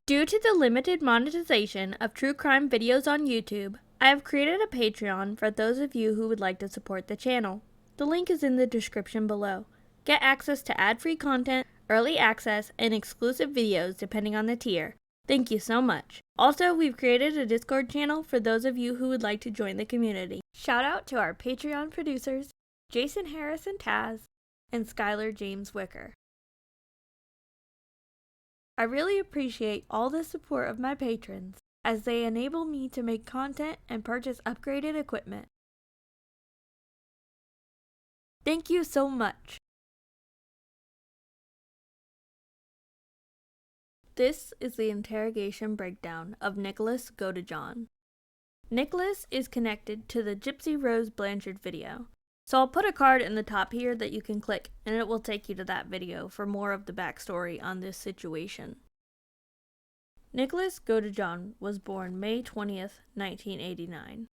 Due to the limited monetization of true crime videos on YouTube, I have created a Patreon for those of you who would like to support the channel. The link is in the description below. Get access to ad-free content, early access, and exclusive videos depending on the tier. Thank you so much. Also, we've created a Discord channel for those of you who would like to join the community. Shout out to our Patreon producers, Jason Harris and Taz, and Skylar James Wicker. I really appreciate all the support of my patrons as they enable me to make content and purchase upgraded equipment. Thank you so much. This is the interrogation breakdown of Nicholas Godejohn. Nicholas is connected to the Gypsy Rose Blanchard video, so I'll put a card in the top here that you can click and it will take you to that video for more of the backstory on this situation. Nicholas Godejohn was born May 20th, 1989.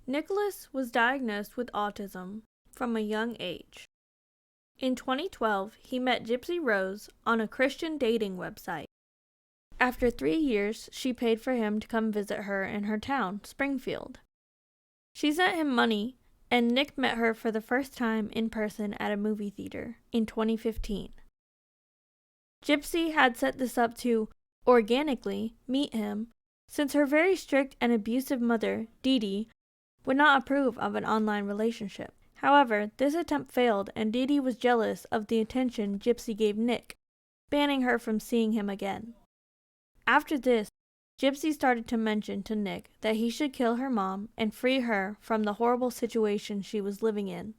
Nicholas was diagnosed with autism from a young age. In 2012, he met Gypsy Rose on a Christian dating website. After 3 years, she paid for him to come visit her in her town, Springfield. She sent him money, and Nick met her for the first time in person at a movie theater in 2015. Gypsy had set this up to organically meet him, since her very strict and abusive mother, Dee Dee, would not approve of an online relationship. However, this attempt failed and Dee Dee was jealous of the attention Gypsy gave Nick, banning her from seeing him again. After this, Gypsy started to mention to Nick that he should kill her mom and free her from the horrible situation she was living in.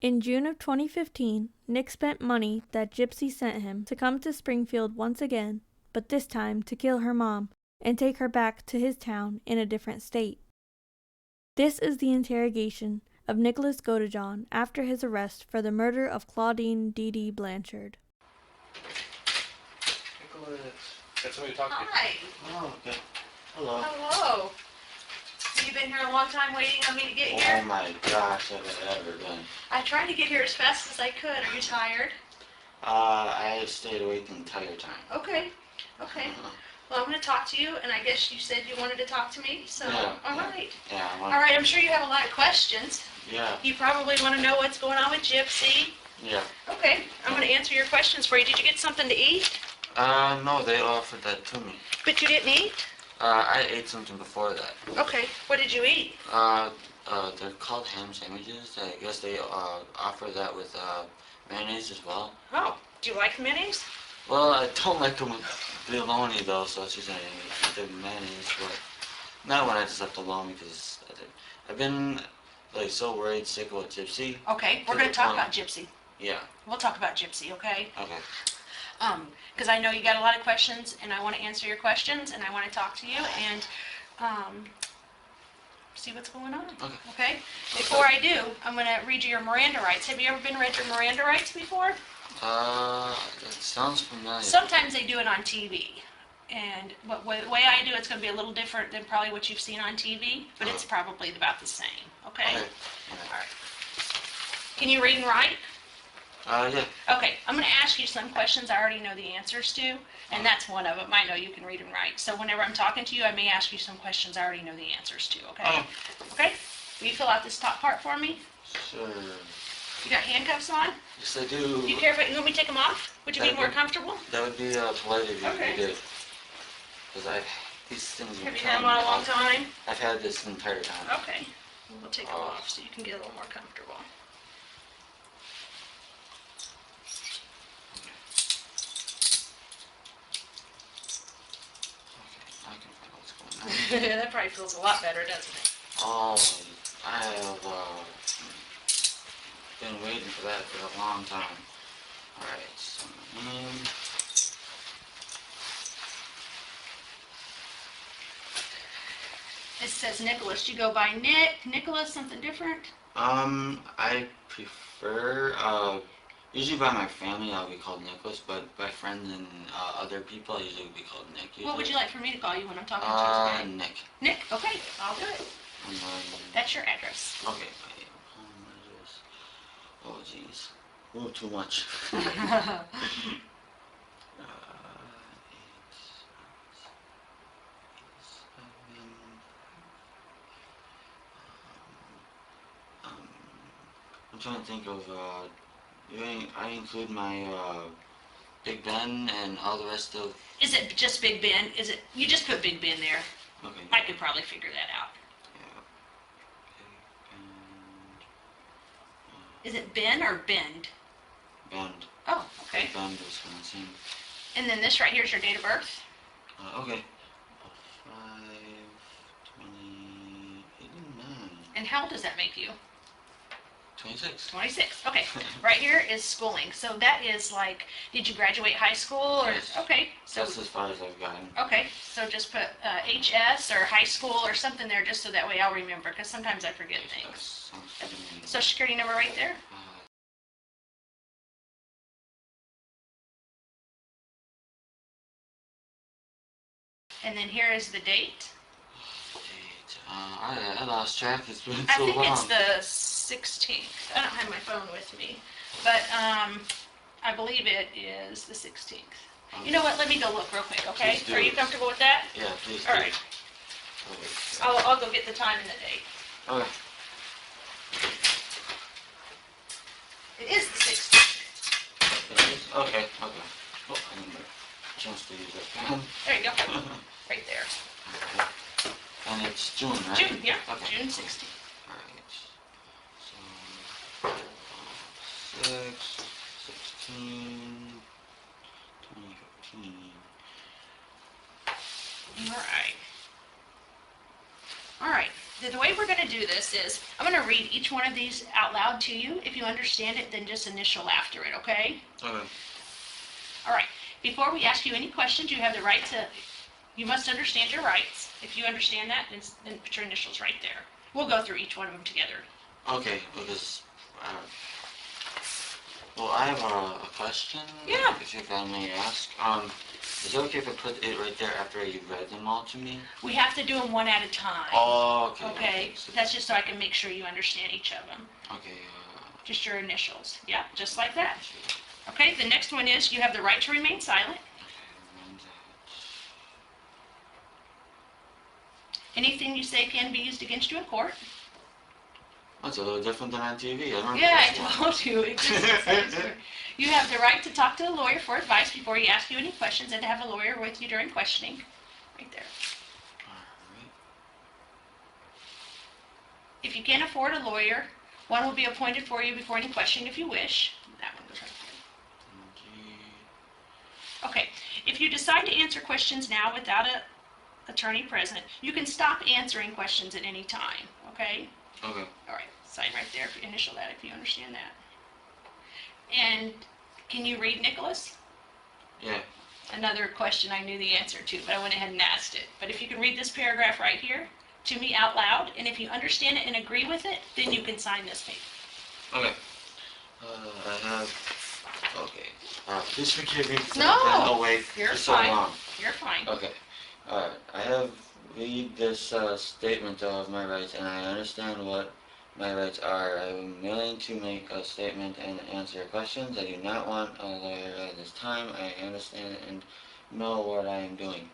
In June of 2015, Nick spent money that Gypsy sent him to come to Springfield once again, but this time to kill her mom and take her back to his town in a different state. This is the interrogation of Nicholas Godejohn after his arrest for the murder of Claudine Dee Dee Blanchard. Nicholas, got somebody to talk to. Hi. Oh, okay. Hello. Hello. So you've been here a long time waiting on me to get here? Oh my gosh, have I ever been? I tried to get here as fast as I could. Are you tired? I have stayed awake the entire time. Okay. Okay. Well, I'm going to talk to you, and I guess you said you wanted to talk to me, so Yeah, all yeah. right. Yeah, All right, I'm sure you have a lot of questions. Yeah. You probably want to know what's going on with Gypsy. Yeah. Okay, I'm going to answer your questions for you. Did you get something to eat? No, they offered that to me. But you didn't eat? I ate something before that. Okay, what did you eat? They're called ham sandwiches. I guess they, offer that with, mayonnaise as well. Oh, do you like mayonnaise? Well, I don't like them with bologna though, so she's gonna eat the mayonnaise, but not when I just left alone because I've been, like, so worried, sick about Gypsy. Okay, we're going to talk about Gypsy. Yeah. We'll talk about Gypsy, okay? Okay. Because I know you got a lot of questions, and I want to answer your questions, and I want to talk to you, and see what's going on. Okay? Before I do, I'm going to read you your Miranda Rights. Have you ever been read your Miranda Rights before? That sounds familiar. Sometimes they do it on TV, and the way I do it's going to be a little different than probably what you've seen on TV, but it's probably about the same. Okay? Okay. All right. Can you read and write? Yeah. Okay, I'm going to ask you some questions I already know the answers to, and that's one of them. I know you can read and write. So whenever I'm talking to you, I may ask you some questions I already know the answers to, okay? Okay? Will you fill out this top part for me? Sure. You got handcuffs on? Yes, I do. Do you care if you want me to take them off? Would you be more comfortable? That would be polite if you Okay. did. Because these things are Have you had them on a long time? I've had this the entire time. Okay. We'll take them off so you can get a little more comfortable. I can find what's going on. That probably feels a lot better, doesn't it? Oh, I have been waiting for that for a long time. Alright, so It says Nicholas. Do you go by Nick, Nicholas, something different? I prefer, usually by my family I'll be called Nicholas, but by friends and other people I usually be called Nick. Usually. What would you like for me to call you when I'm talking to you today? Nick. Nick, okay, I'll do it. And then, That's your address. okay, my home address. Oh jeez. Oh, too much. trying to think of, I include my, Big Ben and all the rest of... Is it just Big Ben? You just put Big Ben there. Okay. I could probably figure that out. Yeah. Is it Ben or Bend? Bend. Oh, okay. Bend, Wisconsin. And then this right here is your date of birth? Okay. 5/20/89. And how old does that make you? 26. 26. Okay. Right here is schooling. So that is like, did you graduate high school or? Yes. Okay. So That's as far as I've gotten. okay. So just put HS or high school or something there, just so that way I'll remember, because sometimes I forget Yes, things. sounds good to me. Social Security number right there. And then here is the date. I lost track. It's been I so think long. it's the 16th. I don't have my phone with me, but I believe it is the 16th. You know what? Let me go look real quick, okay? Please do. Are you comfortable with that? Yeah, please. All do. right. Okay. I'll go get the time and the date. Okay. It is the 16th. Okay. Oh, I didn't get a chance to use that pen. There you go. Right there. Okay. And it's June, right? June, yeah. Okay. June 16th. Alright. So, 6, 16, 2015. All right. The way we're going to do this is I'm going to read each one of these out loud to you. If you understand it, then just initial after it, okay? Okay. All right. Before we ask you any questions, you have the right to, you must understand your rights. If you understand that, then put your initials right there. We'll go through each one of them together. Okay, because, well, I have a question. Yeah. If I may ask. Is it okay if I put it right there after you read them all to me? We have to do them one at a time. Oh, okay. Okay? So That's just so I can make sure you understand each of them. okay, Just your initials. Yeah, just like that. Okay, the next one is you have the right to remain silent. Anything you say can be used against you in court. That's a little different than on TV. I remember Yeah, I this one. told you. It just says here. You have the right to talk to a lawyer for advice before he asks you any questions, and to have a lawyer with you during questioning. Right there. Alright. If you can't afford a lawyer, one will be appointed for you before any questioning if you wish. That one goes right there. Okay. If you decide to answer questions now without an attorney present, you can stop answering questions at any time. Okay? Okay. All right, sign right there, if you initial that, if you understand that. And can you read, Nicholas? Yeah. Another question I knew the answer to, but I went ahead and asked it. But if you can read this paragraph right here to me out loud, and if you understand it and agree with it, then you can sign this paper. Okay. I have. Okay. Please forgive me for No, being awake you're for so fine. long. You're fine. Okay. Alright. I have read this statement of my rights, and I understand what my rights are. I am willing to make a statement and answer questions. I do not want a lawyer at this time. I understand and know what I am doing.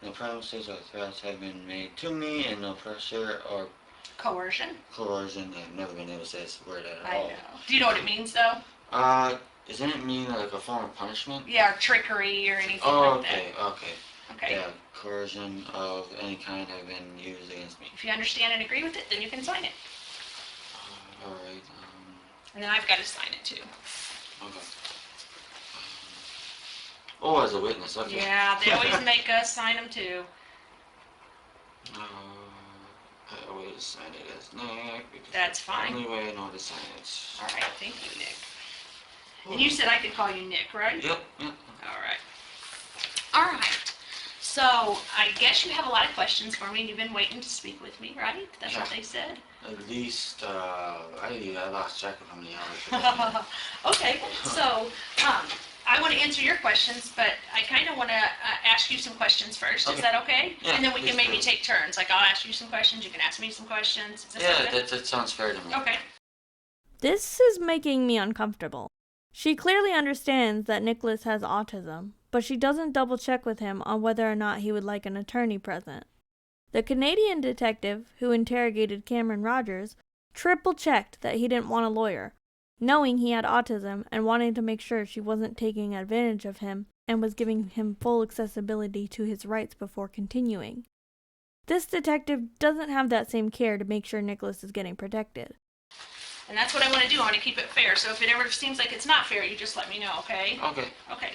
No promises or threats have been made to me, and no pressure or Coercion. coercion. I've never been able to say this word at I all. know. Do you know what it means, though? Isn't it mean like a form of punishment? Yeah, or trickery or anything Oh, like okay, okay. that. Okay. Yeah, coercion of any kind have been used against me. If you understand and agree with it, then you can sign it. Alright, And then I've got to sign it, too. okay. Oh, as a witness, okay. Yeah, they always make us sign them, too. I always sign it as Nick. Because That's the fine. only way I know to sign it. All right, thank you, Nick. And you said I could call you Nick, right? Yep, yep. All right. All right. So I guess you have a lot of questions for me, and you've been waiting to speak with me, right? That's what Yeah. they said. At least, I lost track of how many hours. Okay, so I want to answer your questions, but I kind of want to ask you some questions first. Okay. Is that okay? Yeah, And then we please can maybe do. take turns. Like I'll ask you some questions, you can ask me some questions. Is that Yeah, good? that sounds fair to me. Okay. This is making me uncomfortable. She clearly understands that Nicholas has autism, but she doesn't double check with him on whether or not he would like an attorney present. The Canadian detective who interrogated Cameron Rogers triple checked that he didn't want a lawyer, knowing he had autism and wanting to make sure she wasn't taking advantage of him and was giving him full accessibility to his rights before continuing. This detective doesn't have that same care to make sure Nicholas is getting protected. And that's what I want to do. I want to keep it fair. So if it ever seems like it's not fair, you just let me know, okay? Okay. Okay.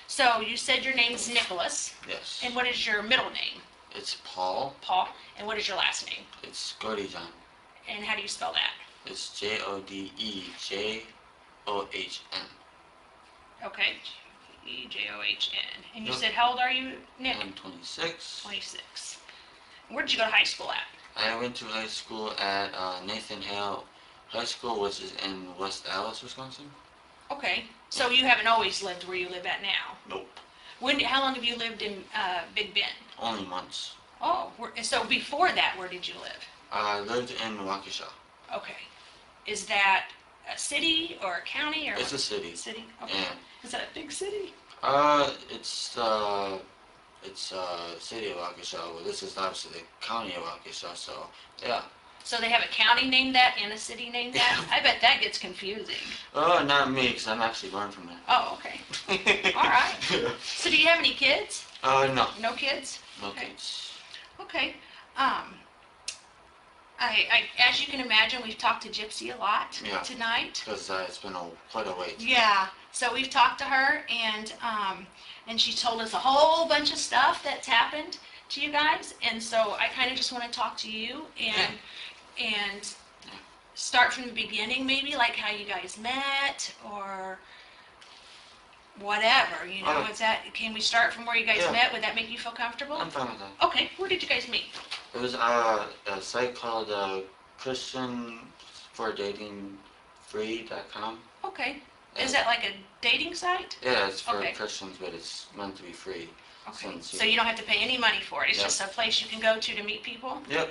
So you said your name's Nicholas. Yes. And what is your middle name? It's Paul. Paul. And what is your last name? It's Godijan. And how do you spell that? It's Jodejohn. Okay. Ejohn. And you Yep. said, how old are you, Nick? I'm 26. 26. Where did you go to high school at? I went to high school at Nathan Hale High School, which is in West Allis, Wisconsin. Okay. So you haven't always lived where you live at now? Nope. How long have you lived in Big Bend? Only months. Oh, so before that, where did you live? I lived in Waukesha. Okay. Is that a city or a county or It's a city. City? Okay. Yeah. Is that a big city? It's city of Waukesha. Well, this is obviously the county of Waukesha, so yeah. So they have a county named that and a city named that? I bet that gets confusing. Oh, not me, because I'm actually born from there. Oh, okay. All right. So do you have any kids? No. No kids? No Okay. kids. Okay. As you can imagine, we've talked to Gypsy a lot tonight. Because it's been quite a wait. Yeah. So we've talked to her, and she told us a whole bunch of stuff that's happened to you guys. And so I kind of just want to talk to you and start from the beginning, maybe like how you guys met or whatever. You know, can we start from where you guys met? Would that make you feel comfortable? I'm fine with that. Okay. Where did you guys meet? It was a site called ChristianForDatingFree.com. Okay. Is that like a dating site? Yeah, it's for Christians, but it's meant to be free. Okay. So you don't have to pay any money for it. It's just a place you can go to meet people? Yep.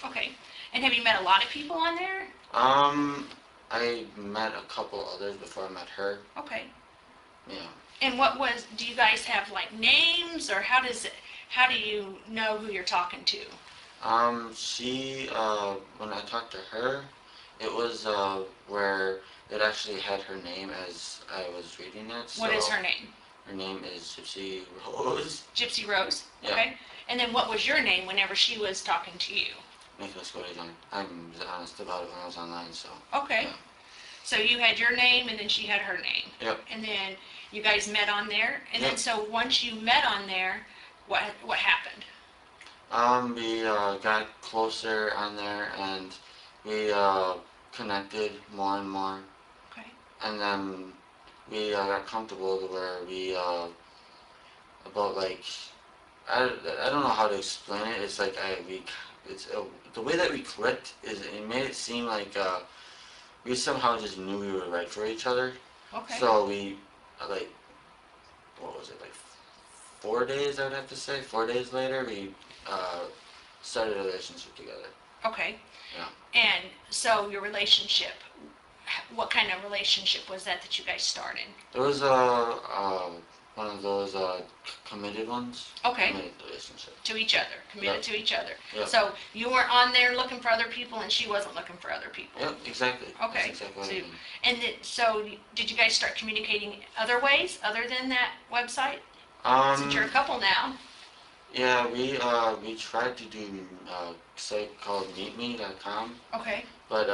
Okay. And have you met a lot of people on there? I met a couple others before I met her. Okay. Yeah. And do you guys have like names, or how do you know who you're talking to? She, when I talked to her, it was, where it actually had her name as I was reading it. So what is her name? Her name is Gypsy Rose. Gypsy Rose? Yeah. Okay. And then what was your name whenever she was talking to you? Nicholas Godijan. I'm honest about it when I was online, so. Okay. Yeah. So you had your name, and then she had her name. Yep. And then you guys met on there, and then so once you met on there, what happened? We got closer on there, and we connected more and more. Okay. And then we got comfortable to where we about like I don't know how to explain it. It's like the way that we clicked is it made it seem like we somehow just knew we were right for each other. Okay. So we like what was it like 4 days? I would have to say 4 days later we started a relationship together. Okay. Yeah. And so your relationship, what kind of relationship was that you guys started? It was one of those committed ones. Okay. Committed relationship. To each other, committed to each other. Yep. So you weren't on there looking for other people, and she wasn't looking for other people. Yep, exactly. Okay. That's exactly what I mean. And so did you guys start communicating other ways other than that website? Since you're a couple now. Yeah, we tried to do a site called meetme.com. Okay. But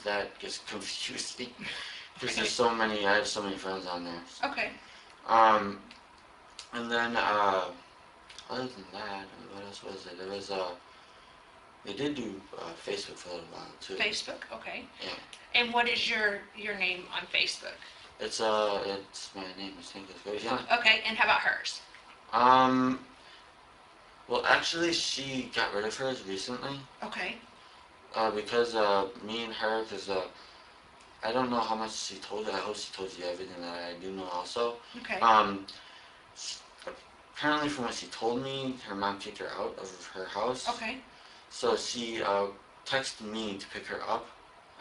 that gets confusing because there's so many. I have so many friends on there. Okay. And then other than that, what else was it? There was they did do Facebook for a little while too. Facebook, okay. Yeah. And what is your name on Facebook? It's my name is Nicholas Godijan. Okay, and how about hers? Well, actually, she got rid of hers recently. Okay. Because me and her, because I don't know how much she told you. I hope she told you everything that I do know also. Okay. Apparently from what she told me, her mom kicked her out of her house. Okay. So she texted me to pick her up.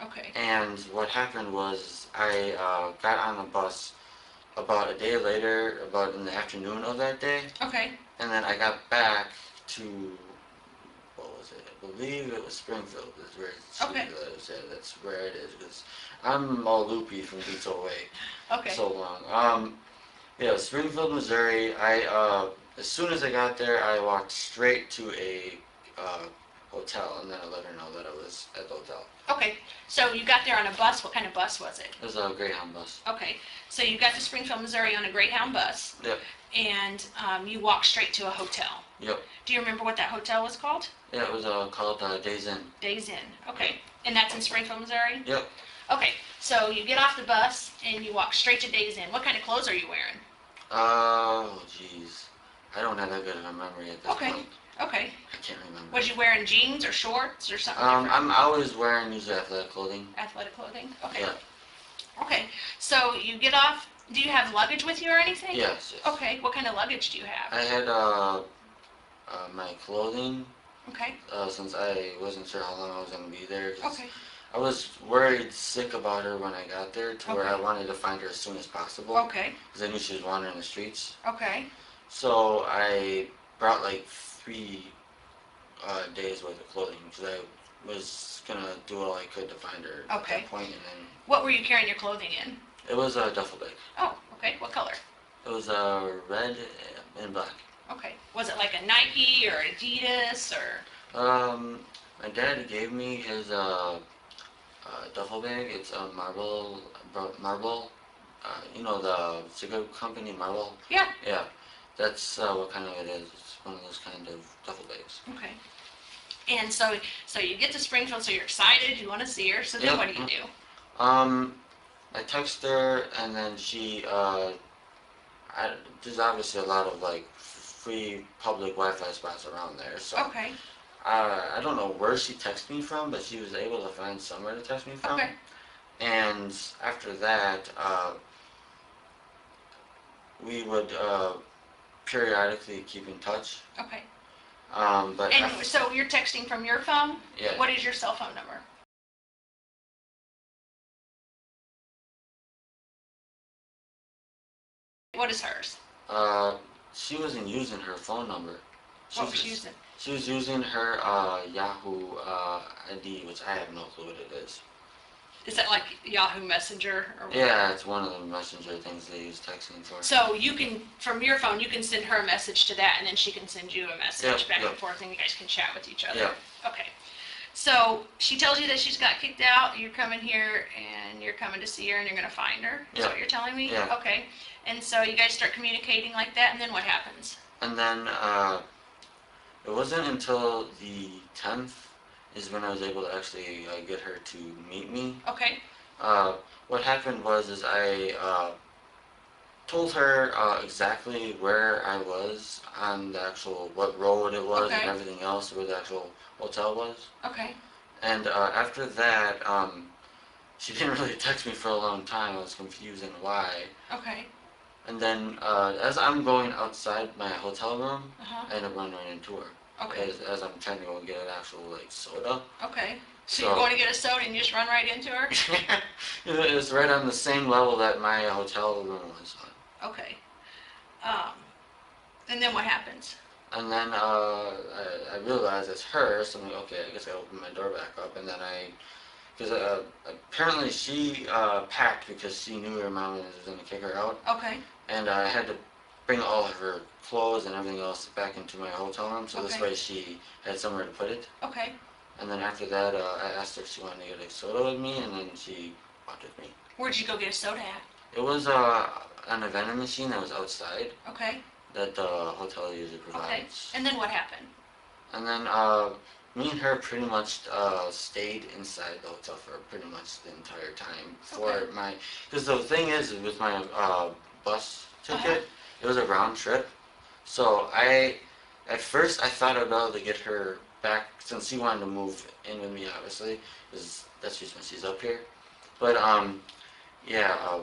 Okay. And what happened was I got on a bus about a day later, about in the afternoon of that day. Okay. And then I got back to, what was it? believe it was Springfield. Is where she Okay. lives. Yeah, that's where it is. Because I'm all loopy from Beats Away Okay. so long. Yeah, Springfield, Missouri. As soon as I got there, I walked straight to a hotel, and then I let her know that I was at the hotel. Okay. So you got there on a bus. What kind of bus was it? It was a Greyhound bus. Okay. So you got to Springfield, Missouri on a Greyhound bus. Yep. And you walked straight to a hotel. Yep. Do you remember what that hotel was called? Yeah, it was called Days Inn. Days Inn. Okay. And that's in Springfield, Missouri? Yep. Okay. So you get off the bus and you walk straight to Days Inn. What kind of clothes are you wearing? Oh, jeez. I don't have that good of a memory at this point. Okay. I can't remember. Was you wearing jeans or shorts or something different? I'm always wearing usually athletic clothing. Athletic clothing? Okay. Yeah. Okay. So you get off. Do you have luggage with you or anything? Yes. Okay. What kind of luggage do you have? I had my clothing. Okay. Since I wasn't sure how long I was going to be there. Okay. I was worried sick about her when I got there to where I wanted to find her as soon as possible. Okay. Because I knew she was wandering the streets. Okay. So I brought like 3 days worth of clothing because I was going to do all I could to find her at that point. And then What were you carrying your clothing in? it was a duffel bag. Oh, okay. What color? It was red and black. Okay. Was it like a Nike or Adidas or? My dad gave me his duffel bag. It's a Marble. You know the cigarette company Marble. Yeah. Yeah, that's what kind of it is. It's one of those kind of duffel bags. Okay. And so you get to Springfield, so you're excited, you want to see her. So then what do you do? I text her, and then she. There's obviously a lot of like free public Wi-Fi spots around there. So. Okay. I don't know where she texted me from, but she was able to find somewhere to text me from. Okay. And after that, we would periodically keep in touch. Okay. But And so you're texting from your phone? Yeah. What is your cell phone number? What is hers? She wasn't using her phone number. What was she using? She was using her Yahoo ID, which I have no clue what it is. Is that like Yahoo Messenger or what? Yeah, it's one of the messenger things they use texting for. So you can, from your phone, you can send her a message to that, and then she can send you a message back and forth, and you guys can chat with each other. Yeah. Okay. So she tells you that she's got kicked out. You're coming here, and you're coming to see her, and you're going to find her. Is that what you're telling me? Yeah. Okay. And so you guys start communicating like that, and then what happens? And then it wasn't until the 10th is when I was able to actually get her to meet me. Okay. What happened was I told her exactly where I was on the actual, what road it was and everything else, where the actual hotel was. Okay. And after that, she didn't really text me for a long time. I was confused on why. Okay. And then as I'm going outside my hotel room, I end up running into her. Okay. As I'm trying to go get an actual like soda. Okay. So you're going to get a soda and you just run right into her? It was right on the same level that my hotel room was on. Okay. And then what happens? And then I realized it's her, so I'm like, okay, I guess I opened my door back up, and then because apparently she packed because she knew her mom was going to kick her out. Okay. And I had to bring all of her clothes and everything else back into my hotel room, so this way she had somewhere to put it. Okay. And then after that, I asked her if she wanted to get a soda with me, and then she walked with me. Where'd you go get a soda at? It was an vending machine that was outside. Okay. That the hotel usually provides. Okay. And then what happened? And then me and her pretty much stayed inside the hotel for pretty much the entire time for my. Because the thing is, with my bus ticket, it was a round trip. So at first I thought I'd be able to get her back since she wanted to move in with me, obviously, because that's just when she's up here. But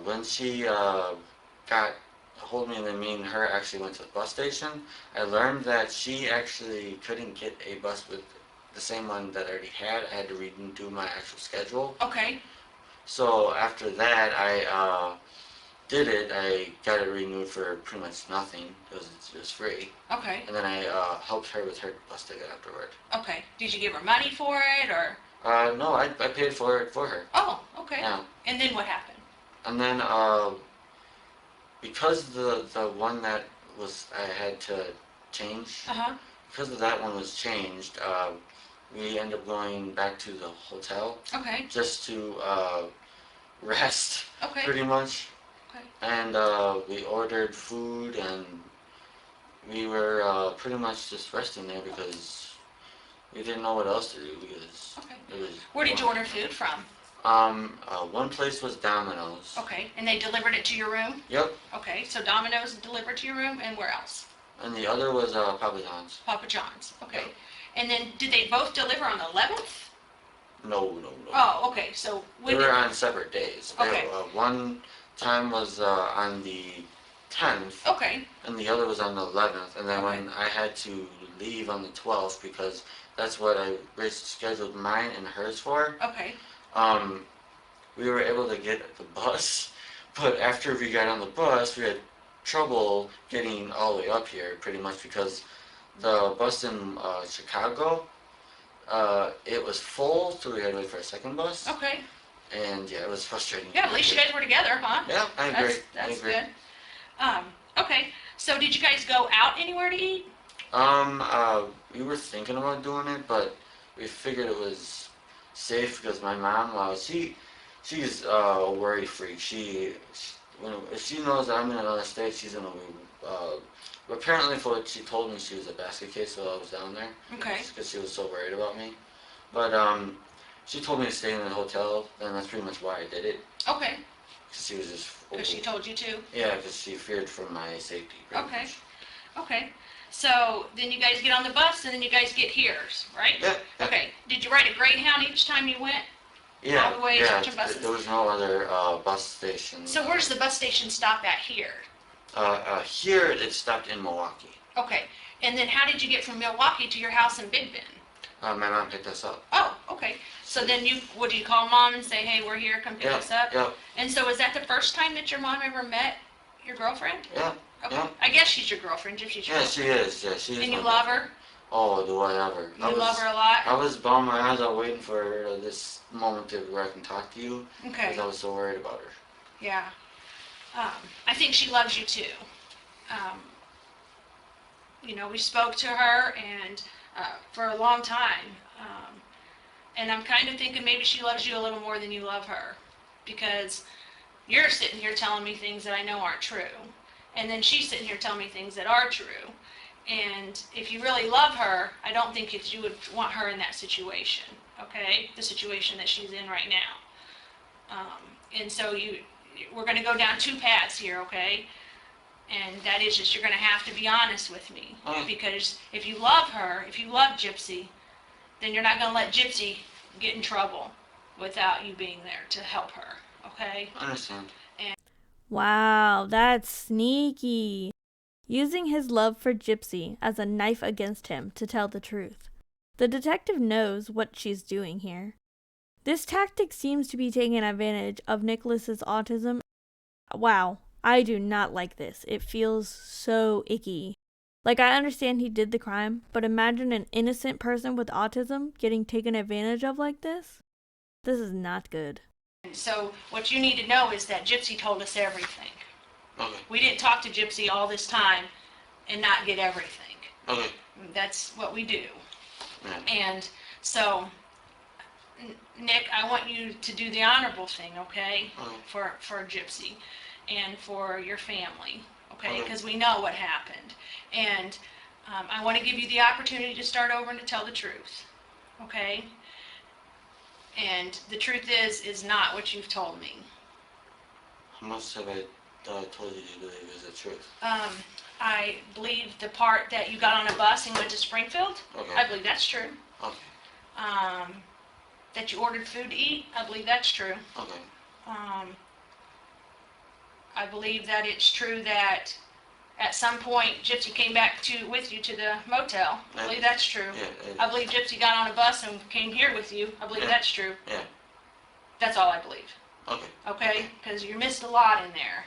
when she got hold me and then me and her actually went to the bus station, I learned that she actually couldn't get a bus with the same one that I already had. I had to redo my actual schedule. Okay. So after that, did it, I got it renewed for pretty much nothing. It was free. Okay. And then I helped her with her bus ticket afterward. Okay. Did you give her money for it, or? No, I paid for it for her. Oh, okay. Yeah. And then what happened? And then because the one that was I had to change, because of that one was changed, we ended up going back to the hotel. Okay. Just to rest. Okay. Pretty much. Okay. And we ordered food, and we were pretty much just resting there because we didn't know what else to do because it was. Where did you order food from? One place was Domino's. Okay, and they delivered it to your room? Yep. Okay, so Domino's delivered to your room, and where else? And the other was Papa John's. Papa John's, okay. Yep. And then did they both deliver on the 11th? No. Oh, okay, so they were on separate days. Okay. One time was on the 10th. Okay. And the other was on the 11th. And then when I had to leave on the 12th because that's what I scheduled mine and hers for. Okay. We were able to get the bus, but after we got on the bus, we had trouble getting all the way up here, pretty much because the bus in Chicago, it was full, so we had to wait for a second bus. Okay. And yeah, it was frustrating. Yeah, at least you guys were together, huh? Yeah, I agree. That's good. Okay, so did you guys go out anywhere to eat? We were thinking about doing it, but we figured it was safe because my mom, she's a worry freak. If she knows that I'm in another state, she's gonna apparently for what she told me, she was a basket case while I was down there. Okay. Because she was so worried about me. But she told me to stay in the hotel, and that's pretty much why I did it. Okay. Because she was just. Because she told you to? Yeah, because she feared for my safety. Okay. Much. Okay. So then you guys get on the bus, and then you guys get here, right? Yeah. Okay. Did you ride a Greyhound each time you went? Yeah. All the way yeah. to buses? There was no other bus station. So where's the bus station stop at here? Here it stopped in Milwaukee. Okay. And then how did you get from Milwaukee to your house in Big Bend? My mom picked us up. Oh, okay. So then do you call mom and say, hey, we're here, come pick us up? Yeah. And so is that the first time that your mom ever met your girlfriend? Yeah. Okay. Yeah. I guess she's your girlfriend, Gypsy's your girlfriend. Yeah, she is. Yeah, she is. And you love her? Oh, do I ever. You love her a lot? I was bummed my eyes out waiting for this moment where I can talk to you. Okay. Because I was so worried about her. Yeah. I think she loves you too. We spoke to her and for a long time. And I'm kind of thinking maybe she loves you a little more than you love her. Because you're sitting here telling me things that I know aren't true. And then she's sitting here telling me things that are true. And if you really love her, I don't think you would want her in that situation, okay? The situation that she's in right now. And so we're going to go down two paths here, okay? And that is just you're going to have to be honest with me. Because if you love her, if you love Gypsy, then you're not going to let Gypsy get in trouble without you being there to help her, okay? I understand. Wow, that's sneaky. Using his love for Gypsy as a knife against him to tell the truth. The detective knows what she's doing here. This tactic seems to be taking advantage of Nicholas's autism. Wow, I do not like this. It feels so icky. Like, I understand he did the crime, but imagine an innocent person with autism getting taken advantage of like this. This is not good. So what you need to know is that Gypsy told us everything. Okay. We didn't talk to Gypsy all this time and not get everything. Okay. That's what we do. Yeah. And so, Nick, I want you to do the honorable thing, okay? For Gypsy and for your family, okay? Because we know what happened. And I want to give you the opportunity to start over and to tell the truth, okay? And the truth is not what you've told me. How much have I told you to believe is the truth? I believe the part that you got on a bus and went to Springfield. Okay. I believe that's true. Okay. That you ordered food to eat. I believe that's true. Okay. I believe that it's true that at some point Gypsy came back with you to the motel. I believe that's true. Yeah. I believe Gypsy got on a bus and came here with you. I believe that's true. Yeah. That's all I believe. Okay. Okay? Because you missed a lot in there.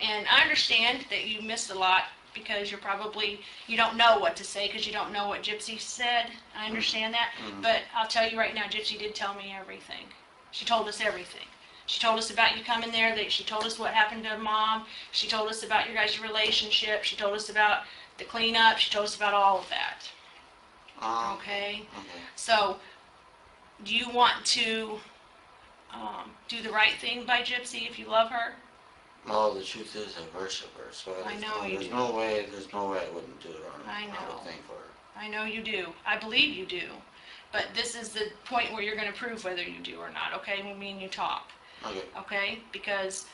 And I understand that you missed a lot because you don't know what to say because you don't know what Gypsy said. I understand that. But I'll tell you right now, Gypsy did tell me everything. She told us everything. She told us about you coming there. She told us what happened to Mom. She told us about your guys' relationship. She told us about the cleanup. She told us about all of that. Okay? So, do you want to do the right thing by Gypsy if you love her? Well, the truth is I worship her, so I know you there's do. no way I wouldn't do it on I a know. thing for her. I know you do. I believe you do. But this is the point where you're going to prove whether you do or not, okay? When me and you talk. Okay. Okay? Because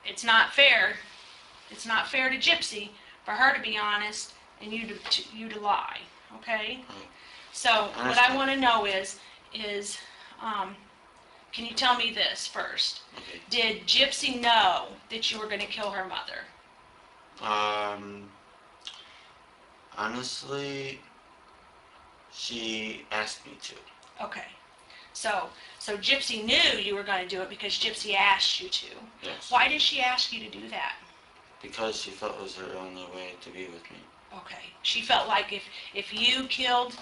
it's not fair. It's not fair to Gypsy for her to be honest and you to lie, okay? So what I want to know is can you tell me this first? Okay. Did Gypsy know that you were going to kill her mother? Honestly, she asked me to. Okay. So Gypsy knew you were going to do it because Gypsy asked you to. Yes. Why did she ask you to do that? Because she felt it was her only way to be with me. Okay. She felt like if you killed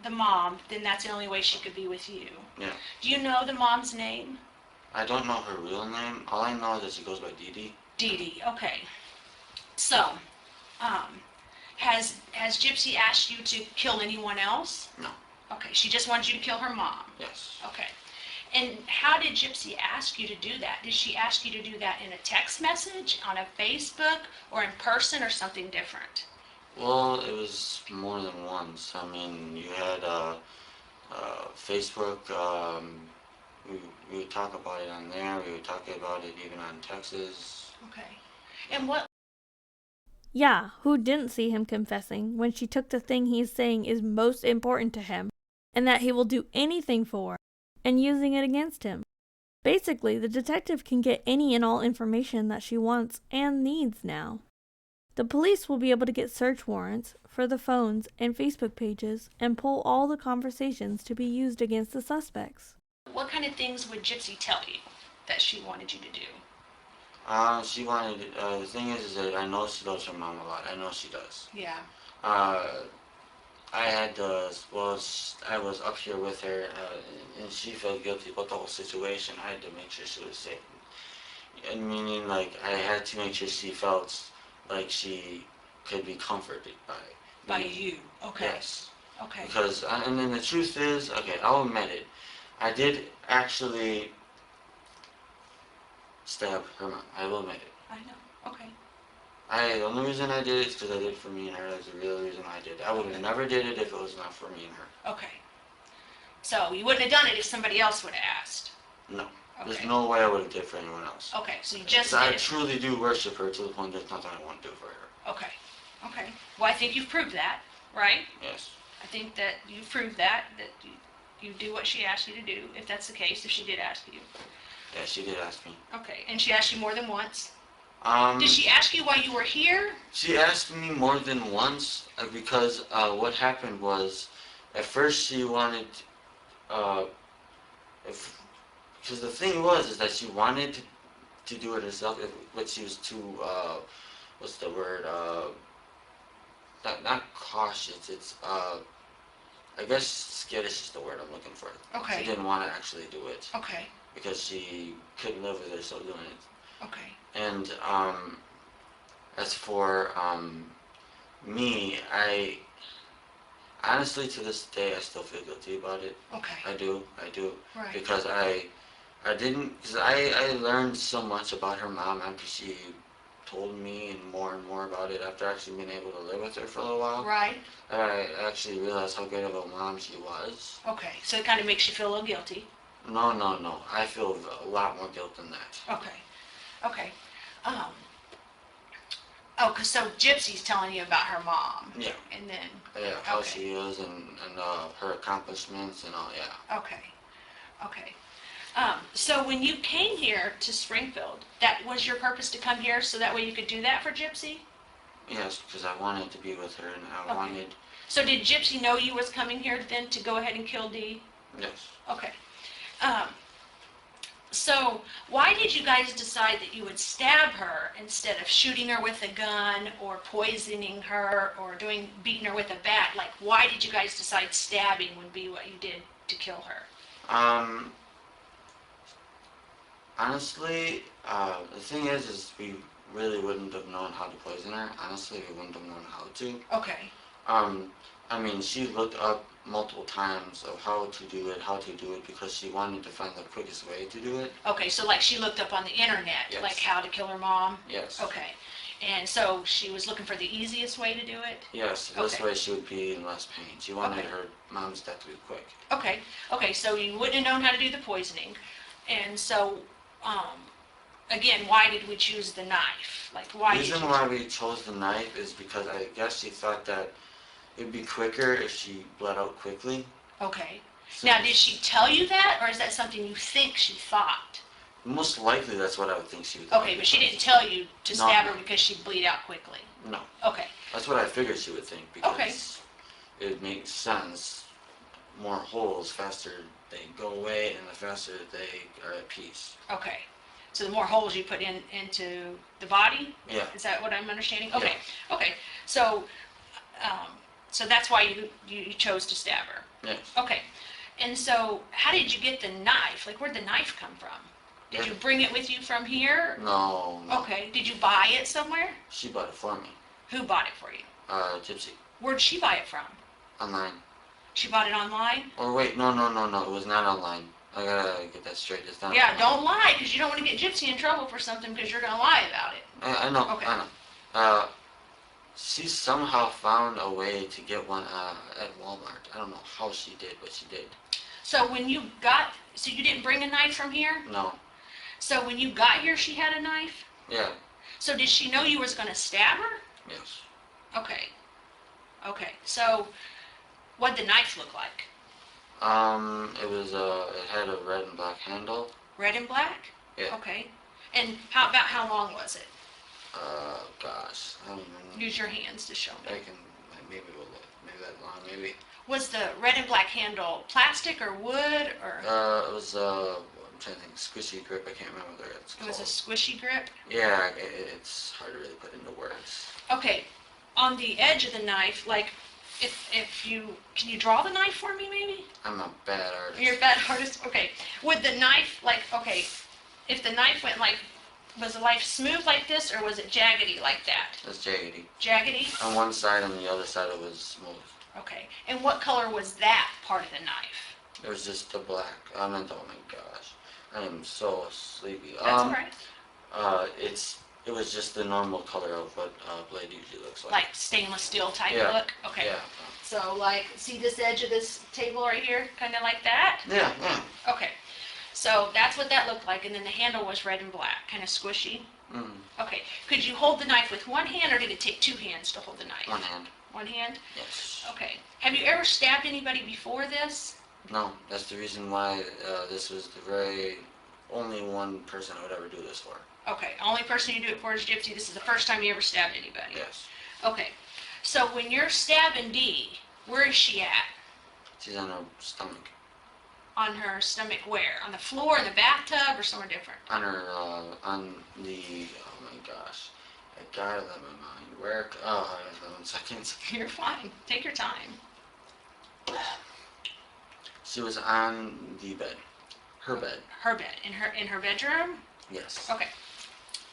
the mom, then that's the only way she could be with you. Yeah. Do you know the mom's name? I don't know her real name. All I know is that she goes by Dee Dee. Dee Dee. Okay. So, has Gypsy asked you to kill anyone else? No. Okay. She just wants you to kill her mom. Yes. Okay. And how did Gypsy ask you to do that? Did she ask you to do that in a text message, on a Facebook, or in person, or something different? Well, it was more than once. I mean, you had Facebook. We would talk about it on there. We would talk about it even on Texas. Okay. And what? Yeah, who didn't see him confessing when she took the thing he's saying is most important to him and that he will do anything for and using it against him? Basically, the detective can get any and all information that she wants and needs now. The police will be able to get search warrants for the phones and Facebook pages and pull all the conversations to be used against the suspects. What kind of things would Gypsy tell you that she wanted you to do? She wanted. The thing is that I know she loves her mom a lot. I know she does. Yeah. I had I was up here with her, and she felt guilty about the whole situation. I had to make sure she was safe. And meaning, like, I had to make sure she felt like she could be comforted By you. Okay. Yes. Okay. Because, and then the truth is, okay, I'll admit it. I did actually stab her mom. I will admit it. I know. Okay. The only reason I did it is because I did it for me and her. That's the real reason I did it. I would have never did it if it was not for me and her. Okay. So you wouldn't have done it if somebody else would have asked? No. Okay. There's no way I would have did it for anyone else. Okay, so you just I did it. truly do worship her to the point there's nothing I want to do for her. Okay. Okay. Well, I think you've proved that, right? Yes. I think that you've proved that you do what she asked you to do, if that's the case, if she did ask you. Yeah, she did ask me. Okay, and she asked you more than once? Did she ask you why you were here? She asked me more than once because what happened was, at first she wanted, because the thing is that she wanted to do it herself, but she was too, what's the word, not cautious, it's, I guess skittish is the word I'm looking for. Okay. She didn't want to actually do it. Okay. Because she couldn't live with herself doing it. Okay. And as for me, I honestly to this day I still feel guilty about it. Okay. I do. Right. Because I learned so much about her mom after she told me and more about it after actually being able to live with her for a little while. Right. I actually realized how great of a mom she was. Okay, so it kind of makes you feel a little guilty. No. I feel a lot more guilt than that. Okay. So Gypsy's telling you about her mom. Yeah. And then. Yeah, how she is and her accomplishments and all, yeah. Okay. So when you came here to Springfield, that was your purpose to come here so that way you could do that for Gypsy? Yes, because I wanted to be with her and I wanted... So did Gypsy know you was coming here then to go ahead and kill Dee? Yes. Okay. So why did you guys decide that you would stab her instead of shooting her with a gun or poisoning her or beating her with a bat? Like, why did you guys decide stabbing would be what you did to kill her? Honestly, the thing is we really wouldn't have known how to poison her. Honestly, we wouldn't have known how to. Okay. I mean, she looked up multiple times of how to do it because she wanted to find the quickest way to do it. Okay, so like she looked up on the internet, Yes. like how to kill her mom? Yes. Okay. And so she was looking for the easiest way to do it? Yes, this Okay. way she would be in less pain. She wanted Okay. her mom's death to be quick. Okay. Okay, so you wouldn't have known how to do the poisoning. And so, again, why did we choose the knife? Like, why The did reason you... why we chose the knife is because I guess she thought that it'd be quicker if she bled out quickly. Okay. So Now, did she tell you that, or is that something you think she thought? most likely that's what I would think she would do. Okay, but she didn't tell you to No, stab no. her because she'd bleed out quickly? No. Okay. That's what I figured she would think because Okay. it makes sense. More holes, faster they go away, and the faster they are at peace. Okay. So the more holes you put into the body? Yeah. Is that what I'm understanding? Okay. Okay. So, so that's why you chose to stab her. Yes. Okay. And so, how did you get the knife? Like, where'd the knife come from? Did you bring it with you from here? No. Okay. Did you buy it somewhere? She bought it for me. Who bought it for you? Gypsy. Where'd she buy it from? Online. She bought it online? Or wait, no. It was not online. I gotta get that straight. It's not Yeah, online. don't lie, because you don't want to get Gypsy in trouble for something because you're going to lie about it. I know. Okay. I know. She somehow found a way to get one at Walmart. I don't know how she did, but she did. So so you didn't bring a knife from here? No. So when you got here, she had a knife? Yeah. So did she know you was going to stab her? Yes. Okay. Okay. So what'd the knife look like? It had a red and black handle. Red and black? Yeah. Okay. And how long was it? Gosh, I don't even. Use your hands to show me. I can, maybe that long, maybe. Was the red and black handle plastic or wood or? It was, I'm trying to think, squishy grip, I can't remember what it's It called. was a squishy grip? Yeah, it's hard to really put into words. Okay. On the edge of the knife, like, can you draw the knife for me maybe? I'm a bad artist. You're a bad artist? Okay. Would the knife, like, okay, if the knife went like, was the knife smooth like this or was it jaggedy like that? It's jaggedy. Jaggedy? On one side, and the other side it was smooth. Okay. And what color was that part of the knife? It was just the black. Oh my gosh. I am so sleepy. That's all right. It was just the normal color of what blade usually looks like. Like stainless steel type Yeah. look? Okay. Yeah. So like, see this edge of this table right here? Kind of like that? Yeah. Okay. So that's what that looked like, and then the handle was red and black, kind of squishy. Mm. Okay. Could you hold the knife with one hand, or did it take two hands to hold the knife? One hand. One hand? Yes. Okay. Have you ever stabbed anybody before this? No, that's the reason why this was the very only one person I would ever do this for. Okay. Only person you do it for is Gypsy. This is the first time you ever stabbed anybody. Yes. Okay. So when you're stabbing Dee, where is she at? She's on her stomach. On her stomach where? On the floor, in the bathtub, or somewhere different? On her, on the, oh my gosh. I gotta let my mind work. Oh, 1 second. You're fine. Take your time. She was on the bed. Her bed. Her bed. In her bedroom? Yes. Okay.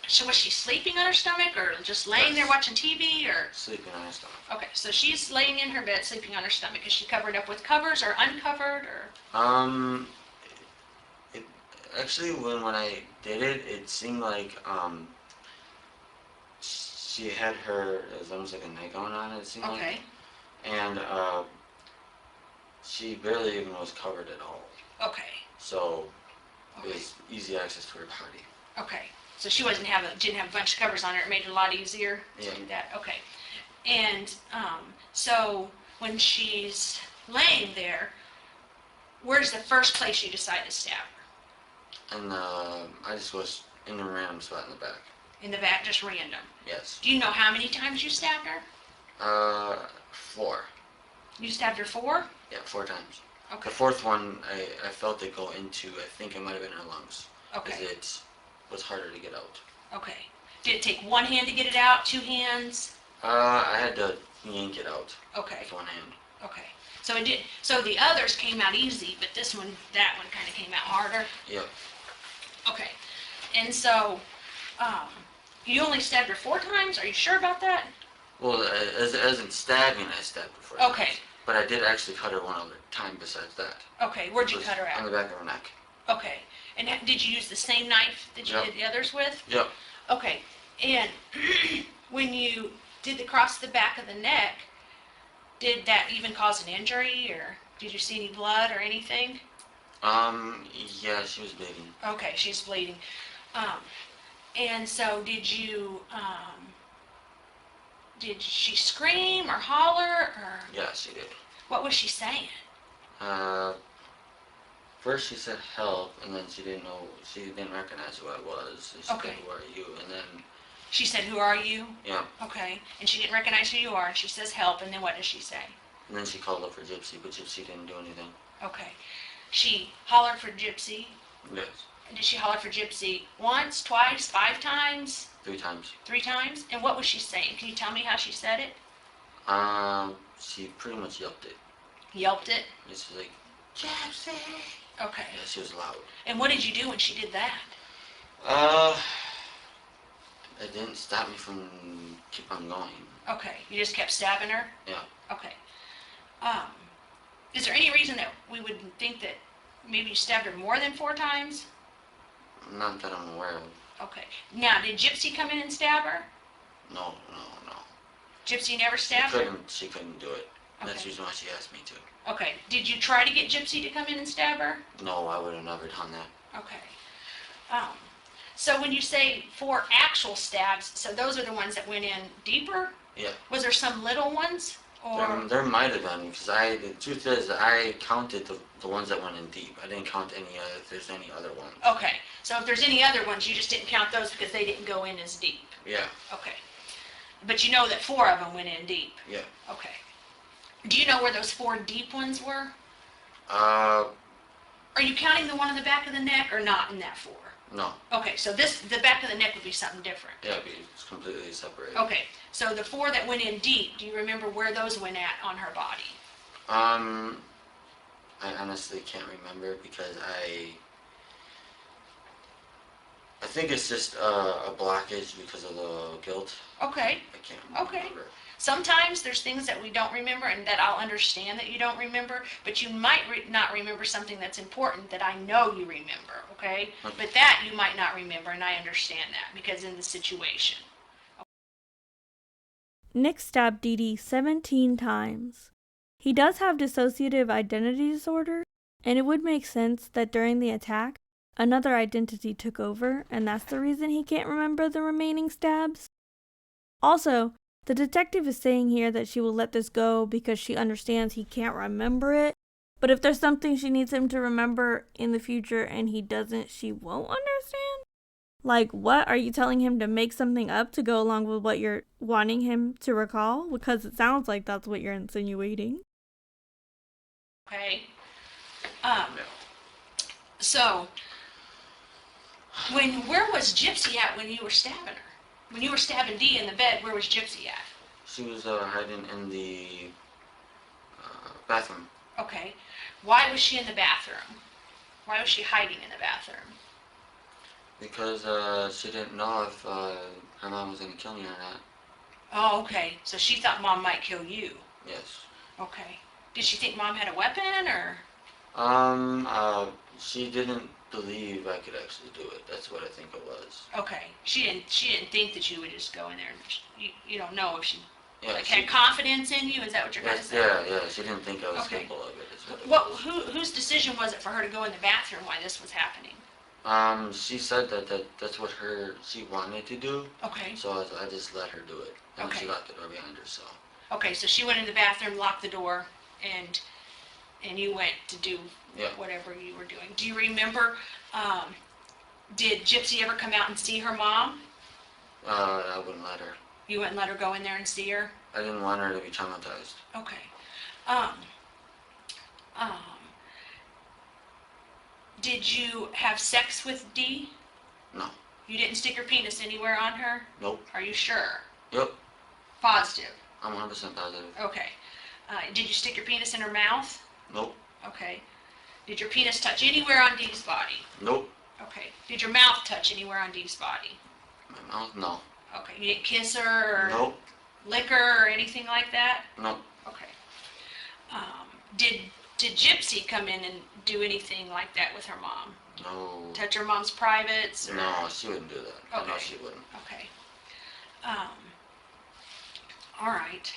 So was she sleeping on her stomach, or just laying there Yes. watching TV, or? Sleeping on her stomach. Okay, so she's laying in her bed, sleeping on her stomach. Is she covered up with covers, or uncovered, or? It actually, when I did it, it seemed like, she had her, it was almost like a nightgown on, it seemed like. Okay. And, she barely even was covered at all. Okay. So, it Okay. was easy access to her body. Okay. So she didn't have a bunch of covers on her. It made it a lot easier to Yeah. do that. Okay. And so when she's laying there, where's the first place you decide to stab her? And, I just was in a random spot in the back. In the back, just random. Yes. Do you know how many times you stabbed her? 4. You stabbed her 4? Yeah, 4 times. Okay. The 4th one, I felt it go into, I think it might have been her lungs. Okay. It was harder to get out. Okay. Did it take one hand to get it out? Two hands? I had to yank it out Okay. with one hand. Okay. So it did. So the others came out easy, but that one kind of came out harder. Yep. Okay. And so, you only stabbed her 4 times? Are you sure about that? Well, as in stabbing, I stabbed her 4 Okay. times. But I did actually cut her one other time besides that. Okay. Where'd you cut her On at? the back of her neck. Okay. And did you use the same knife that you Yep. did the others with? Yep. Okay. And when you did the cross the back of the neck, did that even cause an injury, or did you see any blood or anything? Yeah, she was bleeding. Okay, she's bleeding. And so did she scream or holler, or Yeah, she did. what was she saying? First she said help, and then she didn't recognize who I was. She Okay. said, who are you? And then, She said, "Who are you?" yeah. Okay. And she didn't recognize who you are, and she says help, and then what does she say? And then she called up for Gypsy, but Gypsy didn't do anything. Okay. She hollered for Gypsy. Yes. Did she holler for Gypsy once, twice, 5 times? 3 times. 3 times? And what was she saying? Can you tell me how she said it? She pretty much yelped it. Yelped it? It's like, Gypsy! Okay. Yeah, she was loud. And what did you do when she did that? It didn't stop me from keep on going. Okay. You just kept stabbing her? Yeah. Okay. Is there any reason that we would think that maybe you stabbed her more than 4 times? Not that I'm aware of. Okay. Now, did Gypsy come in and stab her? No. Gypsy never stabbed her? She couldn't do it. Okay. That's the reason why she asked me to. Okay. Did you try to get Gypsy to come in and stab her? No, I would have never done that. Okay. So when you say 4 actual stabs, so those are the ones that went in deeper? Yeah. Was there some little ones? Or There might have been, because the truth is, I counted the ones that went in deep. I didn't count if there's any other ones. okay. So if there's any other ones, you just didn't count those because they didn't go in as deep. Yeah. Okay. But you know that 4 of them went in deep. Yeah. Okay. Do you know where those 4 deep ones were? Uh, Are you counting the one in the back of the neck or not in that 4? no. Okay, so the back of the neck would be something different. Yeah, it's completely separated. Okay, so the 4 that went in deep, do you remember where those went at on her body? I honestly can't remember because I think it's just a blockage because of the guilt. Okay. I can't Okay. remember. Sometimes there's things that we don't remember and that I'll understand that you don't remember, but you might not remember something that's important that I know you remember, okay? Okay. But that you might not remember, and I understand that because in the situation. Nick stabbed Dee Dee 17 times. He does have dissociative identity disorder, and it would make sense that during the attack, another identity took over, and that's the reason he can't remember the remaining stabs. Also, the detective is saying here that she will let this go because she understands he can't remember it, but if there's something she needs him to remember in the future and he doesn't, she won't understand? Like, what? Are you telling him to make something up to go along with what you're wanting him to recall? Because it sounds like that's what you're insinuating. Okay? No. So, where was Gypsy at when you were stabbing her? When you were stabbing Dee in the bed, where was Gypsy at? She was hiding in the bathroom. Okay. Why was she in the bathroom? Why was she hiding in the bathroom? Because she didn't know if her mom was going to kill me or not. Oh, okay. So she thought Mom might kill you. Yes. Okay. Did she think Mom had a weapon, or? She didn't believe I could actually do it. That's what I think it was. Okay. She didn't think that you would just go in there. And you don't know if she Yeah, had confidence in you. Is that what you're going to say? Yeah. She didn't think I was Okay. capable of it. Is what it was. Whose decision was it for her to go in the bathroom while this was happening? She said that's what she wanted to do. Okay. So I just let her do it. And Okay. she locked the door behind her, so. Okay, so she went in the bathroom, locked the door, and you went to do Yeah. whatever you were doing. Do you remember, did Gypsy ever come out and see her mom? I wouldn't let her. You wouldn't let her go in there and see her? I didn't want her to be traumatized. Okay. Did you have sex with Dee? No. You didn't stick your penis anywhere on her? Nope. Are you sure? Yep. Positive? I'm 100% positive. Okay. Did you stick your penis in her mouth? Nope. Okay. Did your penis touch anywhere on Dee's body? Nope. Okay. Did your mouth touch anywhere on Dee's body? My mouth? No. Okay. You didn't kiss her or Nope. lick her or anything like that? Nope. Okay. Did Gypsy come in and do anything like that with her mom? No. Touch her mom's privates? Or... No, she wouldn't do that. Okay. No, she wouldn't. Okay. All right.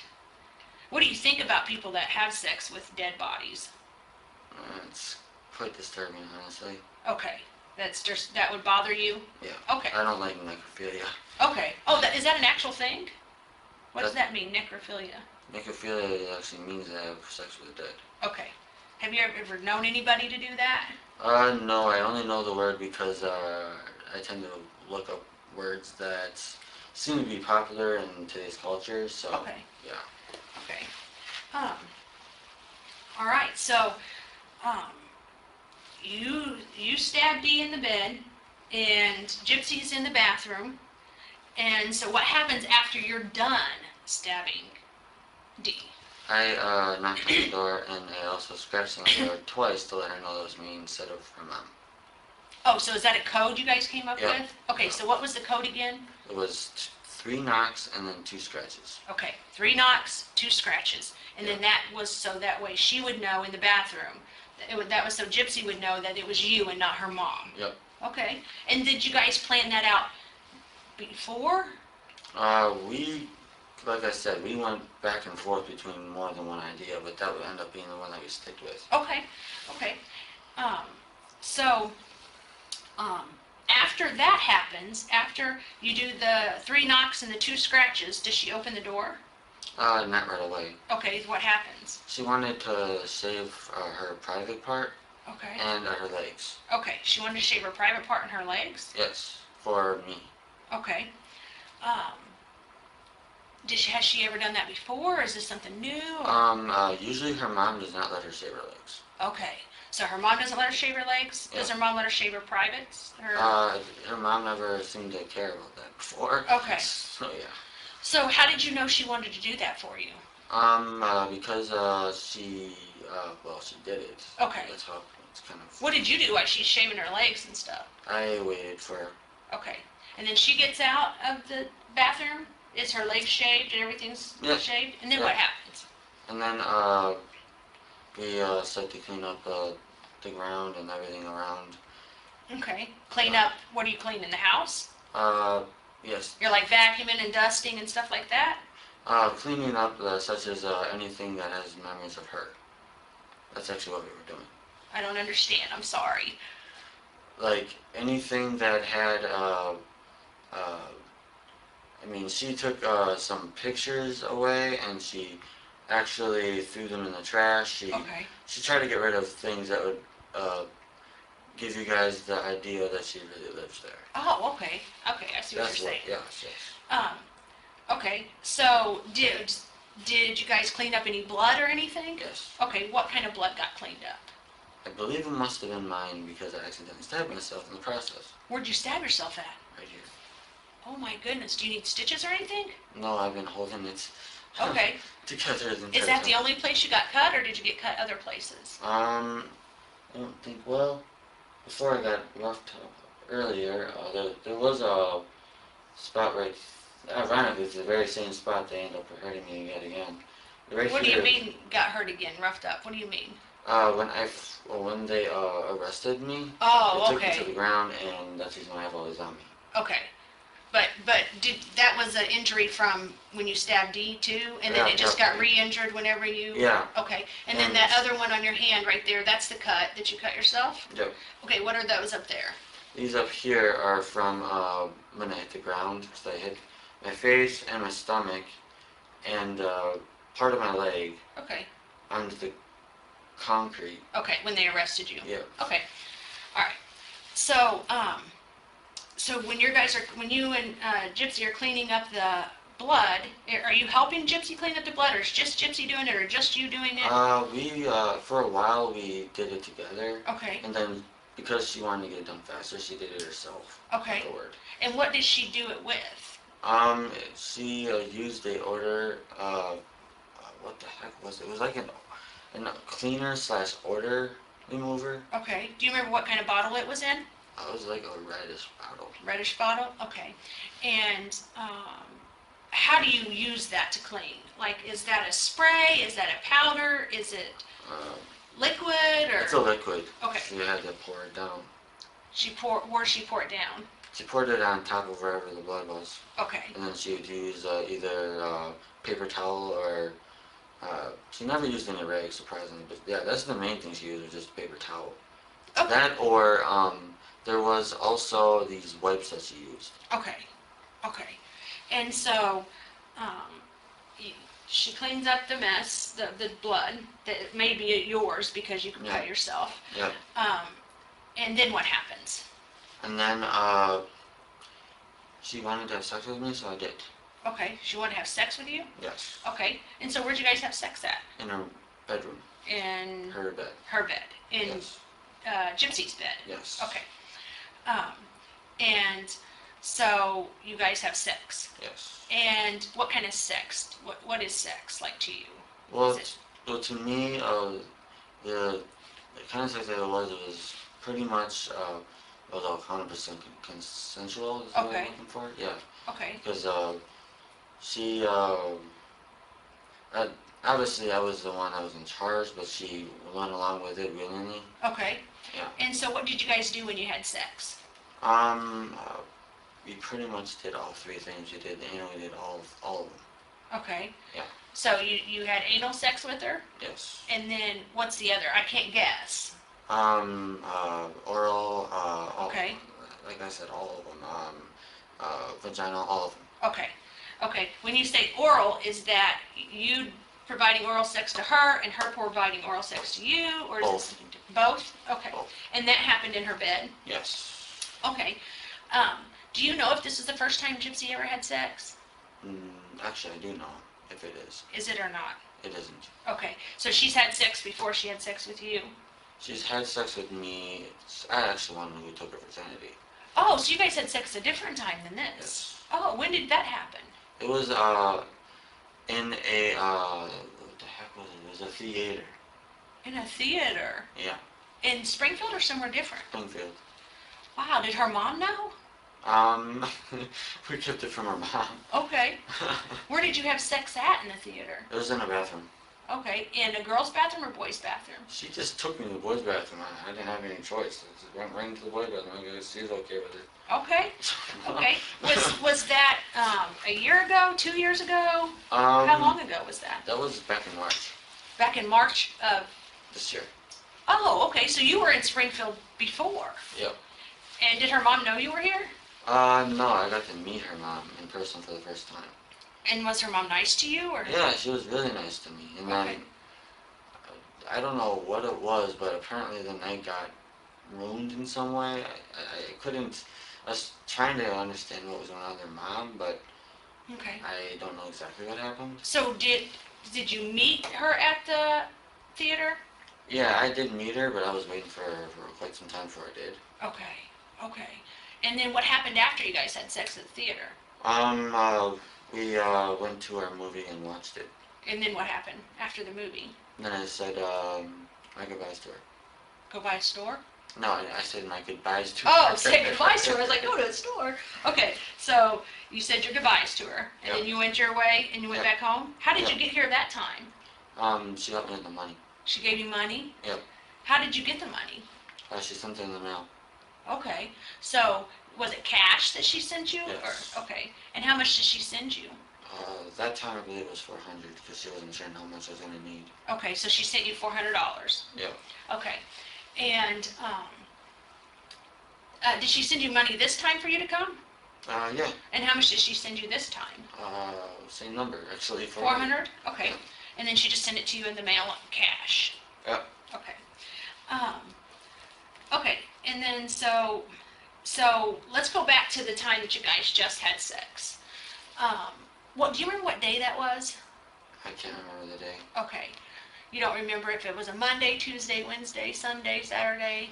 What do you think about people that have sex with dead bodies? It's quite disturbing, honestly. Okay. That would bother you? Yeah. Okay. I don't like necrophilia. Okay. Oh, is that an actual thing? What does that mean, necrophilia? Necrophilia actually means I have sex with the dead. Okay. Have you ever known anybody to do that? No, I only know the word because I tend to look up words that seem to be popular in today's culture, so, Okay. yeah. Okay. All right. So, you stabbed Dee in the bed, and Gypsy's in the bathroom. And so, what happens after you're done stabbing Dee? I knocked on the door, and I also scratched on the door twice to let her know that was me instead of her mom. Oh, so is that a code you guys came up Yeah. with? Okay. Yeah. So, what was the code again? It was 3 knocks and then 2 scratches. Okay. 3 knocks, 2 scratches, and Yeah. then that was so that way she would know in the bathroom. That was so Gypsy would know that it was you and not her mom. Yep. Okay. And did you guys plan that out before? Like I said, we went back and forth between more than one idea, but that would end up being the one that we stick with. Okay. Okay. So, after that happens, after you do the 3 knocks and the 2 scratches, does she open the door? Not right away. Okay. What happens? She wanted to shave her private part Okay. and her legs. Okay. She wanted to shave her private part and her legs? Yes, for me. Okay. Has she ever done that before, or is this something new? Usually her mom does not let her shave her legs. Okay. So her mom doesn't let her shave her legs? Yeah. Does her mom let her shave her privates? Her mom never seemed to care about that before. Okay. So, yeah. So how did you know she wanted to do that for you? Because she did it. Okay. That's how it's kind of... What did you do while she's shaving her legs and stuff? I waited for her. Okay. And then she gets out of the bathroom? Is her legs shaved and everything's shaved? And then what happens? And then, we start to clean up the ground and everything around. Okay. Clean up, what are you cleaning, the house? Yes. You're like vacuuming and dusting and stuff like that? Cleaning up, such as anything that has memories of her. That's actually what we were doing. I don't understand, I'm sorry. Like, anything that had, she took some pictures away, and she actually threw them in the trash. She tried to get rid of things that would give you guys the idea that she really lives there. Oh, okay. Okay, I see what you're saying. Yes. Okay, so did you guys clean up any blood or anything? Yes. Okay, what kind of blood got cleaned up? I believe it must have been mine because I accidentally stabbed myself in the process. Where'd you stab yourself at? Right here. Oh my goodness, do you need stitches or anything? No, I've been holding it Okay. together. Is that the only place you got cut, or did you get cut other places? I don't think, before I got roughed up earlier, there was a spot right, ironically, it's the very same spot they end up hurting me yet again. Right What do here, you mean, got hurt again, roughed up? What do you mean? When they arrested me, Oh, they took me okay. to the ground, and that's the reason why I have all these on me. Okay. But that was an injury from when you stabbed Dee too, and then Yeah, it just got definitely. re-injured whenever you... Yeah. Okay, and then And- that other one on your hand right there, that's the cut that you cut yourself? Yep. Okay, what are those up there? These up here are from when I hit the ground, because I hit my face and my stomach, and part of my leg Okay, onto the concrete. okay, when they arrested you? Yeah. Okay, all right. So, so when you and Gypsy are cleaning up the blood, are you helping Gypsy clean up the blood, or is just Gypsy doing it, or just you doing it? We for a while we did it together, Okay, and then Because she wanted to get it done faster, she did it herself. Okay. Afterward. And what did she do it with? She used a order, what the heck was it? It was like a cleaner / odor remover. Okay. Do you remember what kind of bottle it was in? It was like a reddish bottle. Reddish bottle? Okay. And how do you use that to clean? Like, is that a spray? Is that a powder? Is it liquid? Or It's a liquid. Okay. So you had to pour it down. Where did she pour it down? She poured it on top of wherever the blood was. Okay. And then she would use either paper towel or she never used any rags, surprisingly. But yeah, that's the main thing she used, was just paper towel. Okay. That or there was also these wipes that she used. Okay. Okay. And so she cleans up the mess, the blood that may be yours because you can cut yourself. Yep. And then what happens? And then she wanted to have sex with me, so I did. Okay. She wanted to have sex with you? Yes. Okay. And so where'd you guys have sex at? In her bedroom. In Her bed. her bed. In Yes. Gypsy's bed. Yes. Okay. And so you guys have sex. Yes. And what kind of sex? What is sex like to you? Well, to me, the kind of sex that it was pretty much it was all 100% consensual. Is what Okay. I'm looking for. Yeah. Okay. Because she obviously I was the one that was in charge, but she went along with it willingly. Okay. Yeah. And so what did you guys do when you had sex? We pretty much did all three things. We did anal, we did all of them. Okay. Yeah. So you had anal sex with her? Yes. And then what's the other? I can't guess. Oral, Okay. like I said, all of them. Vaginal, all of them. Okay. Okay. When you say oral, is that you providing oral sex to her and her providing oral sex to you, or is it Both. something different? Both? Okay. Both. And that happened in her bed? Yes. Okay. Do you know if this is the first time Gypsy ever had sex? Actually, I do know if it is. Is it or not? It isn't. Okay. So she's had sex before she had sex with you? She's had sex with me. I actually one who took her virginity. Oh, so you guys had sex a different time than this? Yes. Oh, when did that happen? It was in a what the heck was it? It was a theater. In a theater? Yeah. In Springfield or somewhere different? Springfield. Wow, did her mom know? We kept it from her mom. Okay. Where did you have sex at in the theater? It was in a bathroom. Okay, in a girl's bathroom or boys' bathroom? She just took me to the boys' bathroom. I didn't have any choice. I just went right into the boys' bathroom. I guess she's okay with it. Okay, okay. Was that a year ago, 2 years ago? How How long ago was that? That was back in March Back in March of... this year. Oh, okay, so you were in Springfield before. Yep. And did her mom know you were here? No, I got to meet her mom in person for the first time. And was her mom nice to you, or? Yeah, she was really nice to me. And Okay. then, I don't know what it was, but apparently the night got ruined in some way. I couldn't, I was trying to understand what was going on with her mom, but Okay. I don't know exactly what happened. So did you meet her at the theater? Yeah, I did meet her, but I was waiting for her for quite some time before I did. Okay, okay. And then what happened after you guys had sex at the theater? We went to our movie and watched it. And then what happened after the movie? Then I said my goodbyes to her. Go buy a store? No, I said my goodbyes to Oh, her. say goodbyes to her. I was like, go to a store. Okay, so you said your goodbyes to her, and then Yep. you went your way and you went Yep. back home? How did Yep. you get here that time? She got me the money. She gave you money? Yep. How did you get the money? She sent it in the mail. Okay, so was it cash that she sent you? Yes. Or, okay, and how much did she send you? That time I believe it was $400 because she wasn't sure how much I was gonna need. Okay, so she sent you $400. Yep. Okay, and did she send you money this time for you to come? Yeah. And how much did she send you this time? Same number actually. 400? Okay, Yeah. and then she just sent it to you in the mail cash? Yep. Okay. Okay, and then so let's go back to the time that you guys just had sex. Do you remember what day that was? I can't remember the day. Okay. You don't remember if it was a Monday, Tuesday, Wednesday, Sunday, Saturday?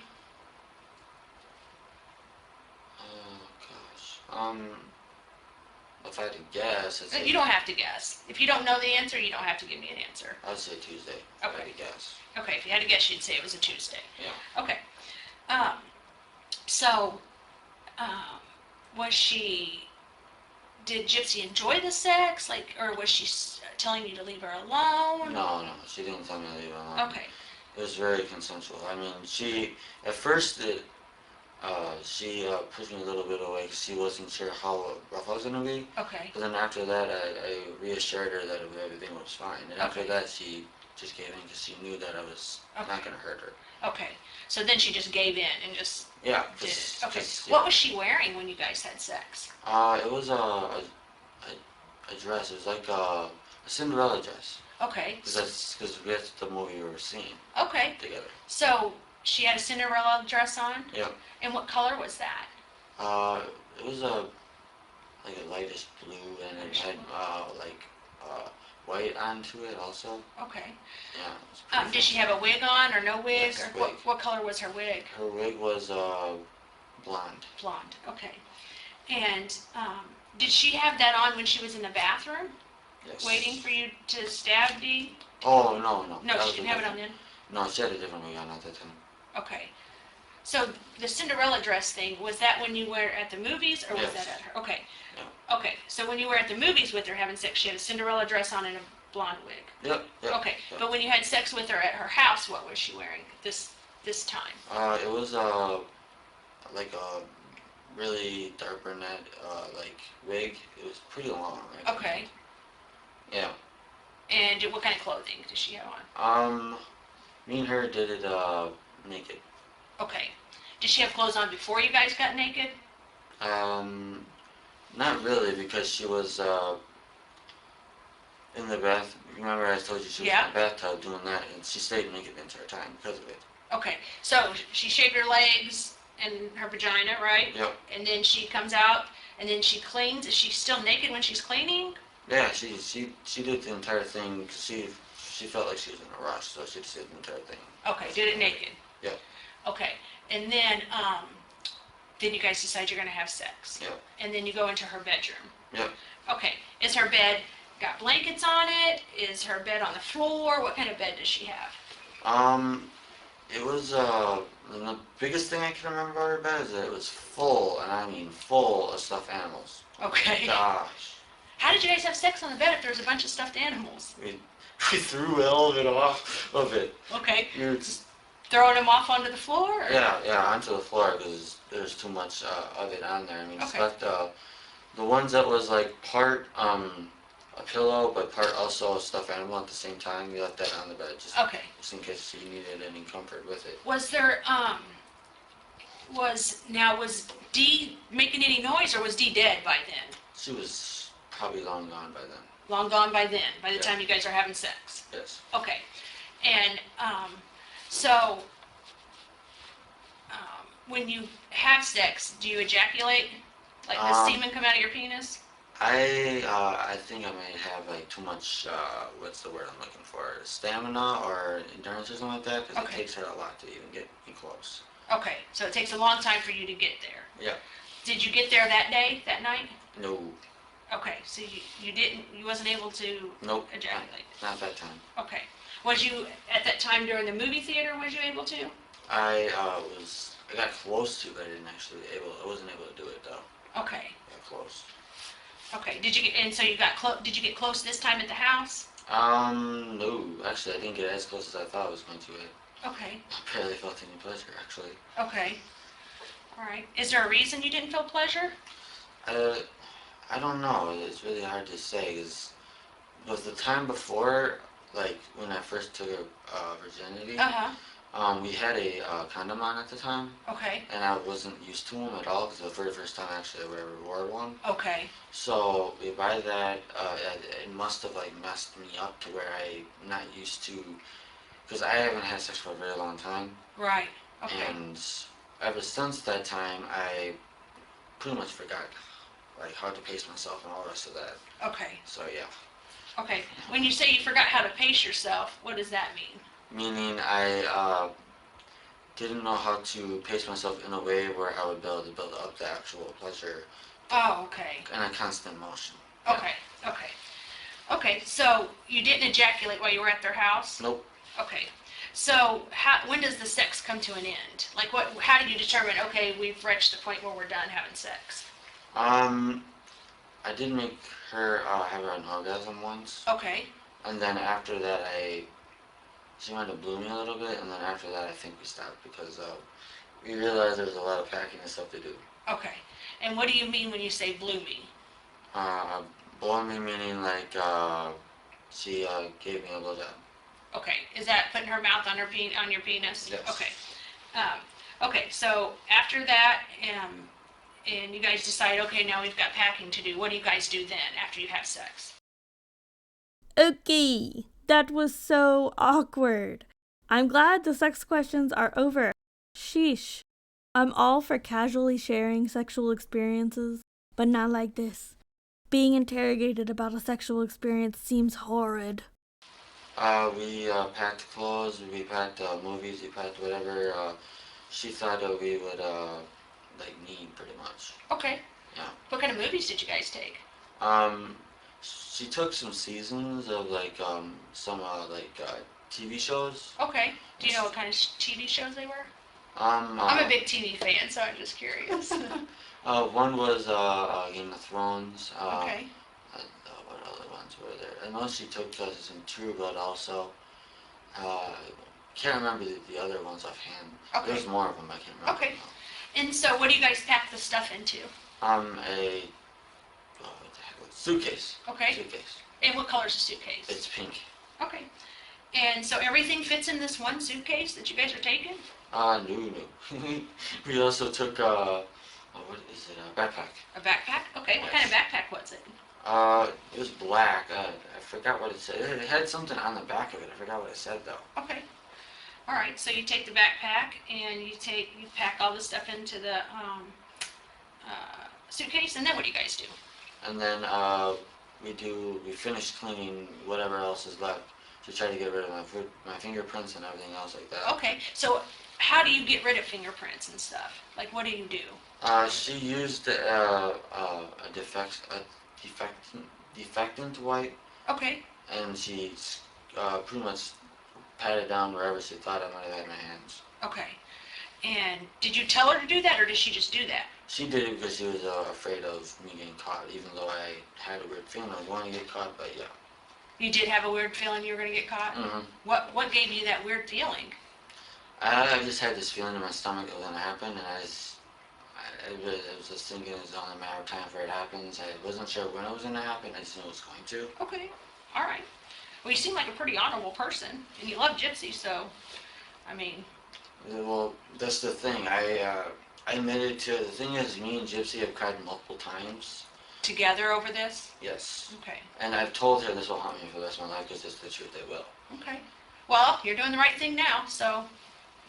If I had to guess, I'd say... You don't have to guess. If you don't know the answer, you don't have to give me an answer. I'd say Tuesday, if I had to guess. Okay, if you had to guess, you'd say it was a Tuesday. Yeah. Okay. So, was she... Did Gypsy enjoy the sex? Or was she telling you to leave her alone? No, she didn't tell me to leave her alone. Okay. It was very consensual. I mean, at first, she pushed me a little bit away because she wasn't sure how rough I was going to be. Okay. But then after that, I reassured her that everything was fine. And after that, she just gave in because she knew that I was not going to hurt her. Okay. So then she just gave in and just did it. Okay. What was she wearing when you guys had sex? It was a dress. It was like a Cinderella dress. Okay. Because that's the movie we were seeing. Okay. Together. So she had a Cinderella dress on? Yep. And what color was that? It was like a lightish blue, and it had white onto it also. Okay. Yeah. Did she have a wig on or no wig? Yes, or wig. What color was her wig? Her wig was blonde. Blonde. Okay. And did she have that on when she was in the bathroom? Yes. Waiting for you to stab Dee? Oh, no. No, she didn't have it on then? No, she had a different wig on at that time. Okay. So the Cinderella dress thing, was that when you were at the movies or was that at her? Okay. Yeah. Okay. So when you were at the movies with her having sex, she had a Cinderella dress on and a blonde wig? Yep. Okay. Yep. But when you had sex with her at her house, what was she wearing this time? It was like a really dark brunette wig. It was pretty long. Okay. Yeah. And what kind of clothing did she have on? Me and her did it naked. Okay. Did she have clothes on before you guys got naked? Not really, because she was in the bath. Remember I told you she was in the bathtub doing that, and she stayed naked the entire time because of it. Okay. So she shaved her legs and her vagina, right? Yep. And then she comes out, and then she cleans. Is she still naked when she's cleaning? Yeah, she did the entire thing because she felt like she was in a rush, so she just did the entire thing. Okay, did it naked. Yeah. Okay, and then you guys decide you're gonna have sex. Yeah. And then you go into her bedroom. Yeah. Okay, is her bed got blankets on it? Is her bed on the floor? What kind of bed does she have? It was the biggest thing I can remember about her bed is that it was full, and I mean full of stuffed animals. Okay. Gosh. How did you guys have sex on the bed if there was a bunch of stuffed animals? We threw all of it off of it. Okay. We were just throwing them off onto the floor? Or? Yeah, onto the floor because there's too much of it on there. I mean, okay. But the ones that was like part a pillow but part also a stuffed animal at the same time, we left that on the bed just in case you needed any comfort with it. Was there was Dee making any noise, or was Dee dead by then? She was probably long gone by then. Long gone by then, by the time you guys are having sex? Yes. Okay. And so when you have sex, do you ejaculate? Like does semen come out of your penis? I think I may have like too much, what's the word I'm looking for, stamina or endurance or something like that, because it takes her a lot to even get me close. Okay, so it takes a long time for you to get there. Yeah. Did you get there that night? No. Okay, so you wasn't able to ejaculate? Not that time. Okay. Was you, at that time during the movie theater, was you able to? I got close to, but I wasn't able to do it though. Okay. I got close. Okay, did you get close this time at the house? No, actually I didn't get as close as I thought I was going to it. Okay. I barely felt any pleasure, actually. Okay. Alright. Is there a reason you didn't feel pleasure? I don't know, it's really hard to say, because was the time before, like, when I first took virginity, we had a condom on at the time. Okay. And I wasn't used to them at all, because it was the very first time actually I ever wore one. Okay. So by that, it must have like messed me up to where I'm not used to, because I haven't had sex for a very long time. Right. Okay. And ever since that time, I pretty much forgot like how to pace myself and all the rest of that. Okay. So yeah. Okay. When you say you forgot how to pace yourself, what does that mean? Meaning I didn't know how to pace myself in a way where I would be able to build up the actual pleasure Oh, okay. in a constant motion. Okay, okay. Okay, so you didn't ejaculate while you were at their house? Nope. Okay. So when does the sex come to an end? Like how do you determine, okay, we've reached the point where we're done having sex? I did make her have an orgasm once, Okay. and then after that she might have blew me a little bit, and then after that I think we stopped because we realized there was a lot of packing and stuff to do. Okay. And what do you mean when you say blew me? Blow me meaning like she gave me a blowjob. Okay. Is that putting her mouth on on your penis? Yes. Okay. Okay. So after that, and you guys decide, okay, now we've got packing to do. What do you guys do then after you have sex? Okay, that was so awkward. I'm glad the sex questions are over. Sheesh. I'm all for casually sharing sexual experiences, but not like this. Being interrogated about a sexual experience seems horrid. We packed clothes, we packed movies, we packed whatever she thought that we would need pretty much. Okay. Yeah. What kind of movies did you guys take? She took some seasons of some TV shows. Okay. Do you know what kind of TV shows they were? I'm a big TV fan, so I'm just curious. One was Game of Thrones. Okay. What other ones were there? I know she took some True Blood also. Can't remember the other ones offhand. Okay. There's more of them, I can't remember. Okay. And so what do you guys pack the stuff into? Suitcase. Okay. Suitcase. And what color's the suitcase? It's pink. Okay. And so everything fits in this one suitcase that you guys are taking? No. We also took what is it? A backpack. A backpack? Okay. Yes. What kind of backpack was it? It was black. I forgot what it said. It had something on the back of it. I forgot what it said though. Okay. All right. So you take the backpack and you pack all the stuff into the suitcase, and then what do you guys do? And then we finished cleaning whatever else is left to try to get rid of my fingerprints and everything else like that. Okay. So how do you get rid of fingerprints and stuff? Like, what do you do? She used a defectant wipe. Okay. And she pretty much patted down wherever she thought I might have had my hands. Okay. And did you tell her to do that, or did she just do that? She did it because she was afraid of me getting caught, even though I had a weird feeling I was going to get caught, but yeah. You did have a weird feeling you were going to get caught? Mm-hmm. What gave you that weird feeling? I just had this feeling in my stomach it was going to happen, and I was just thinking it was only a matter of time before it happens. I wasn't sure when it was going to happen, I just knew it was going to. Okay. All right. Well, you seem like a pretty honorable person, and you love Gypsy, so, I mean... Well, that's the thing. I admitted to it. The thing is, me and Gypsy have cried multiple times. Together over this? Yes. Okay. And I've told her this will haunt me for the rest of my life because it's the truth, it will. Okay. Well, you're doing the right thing now, so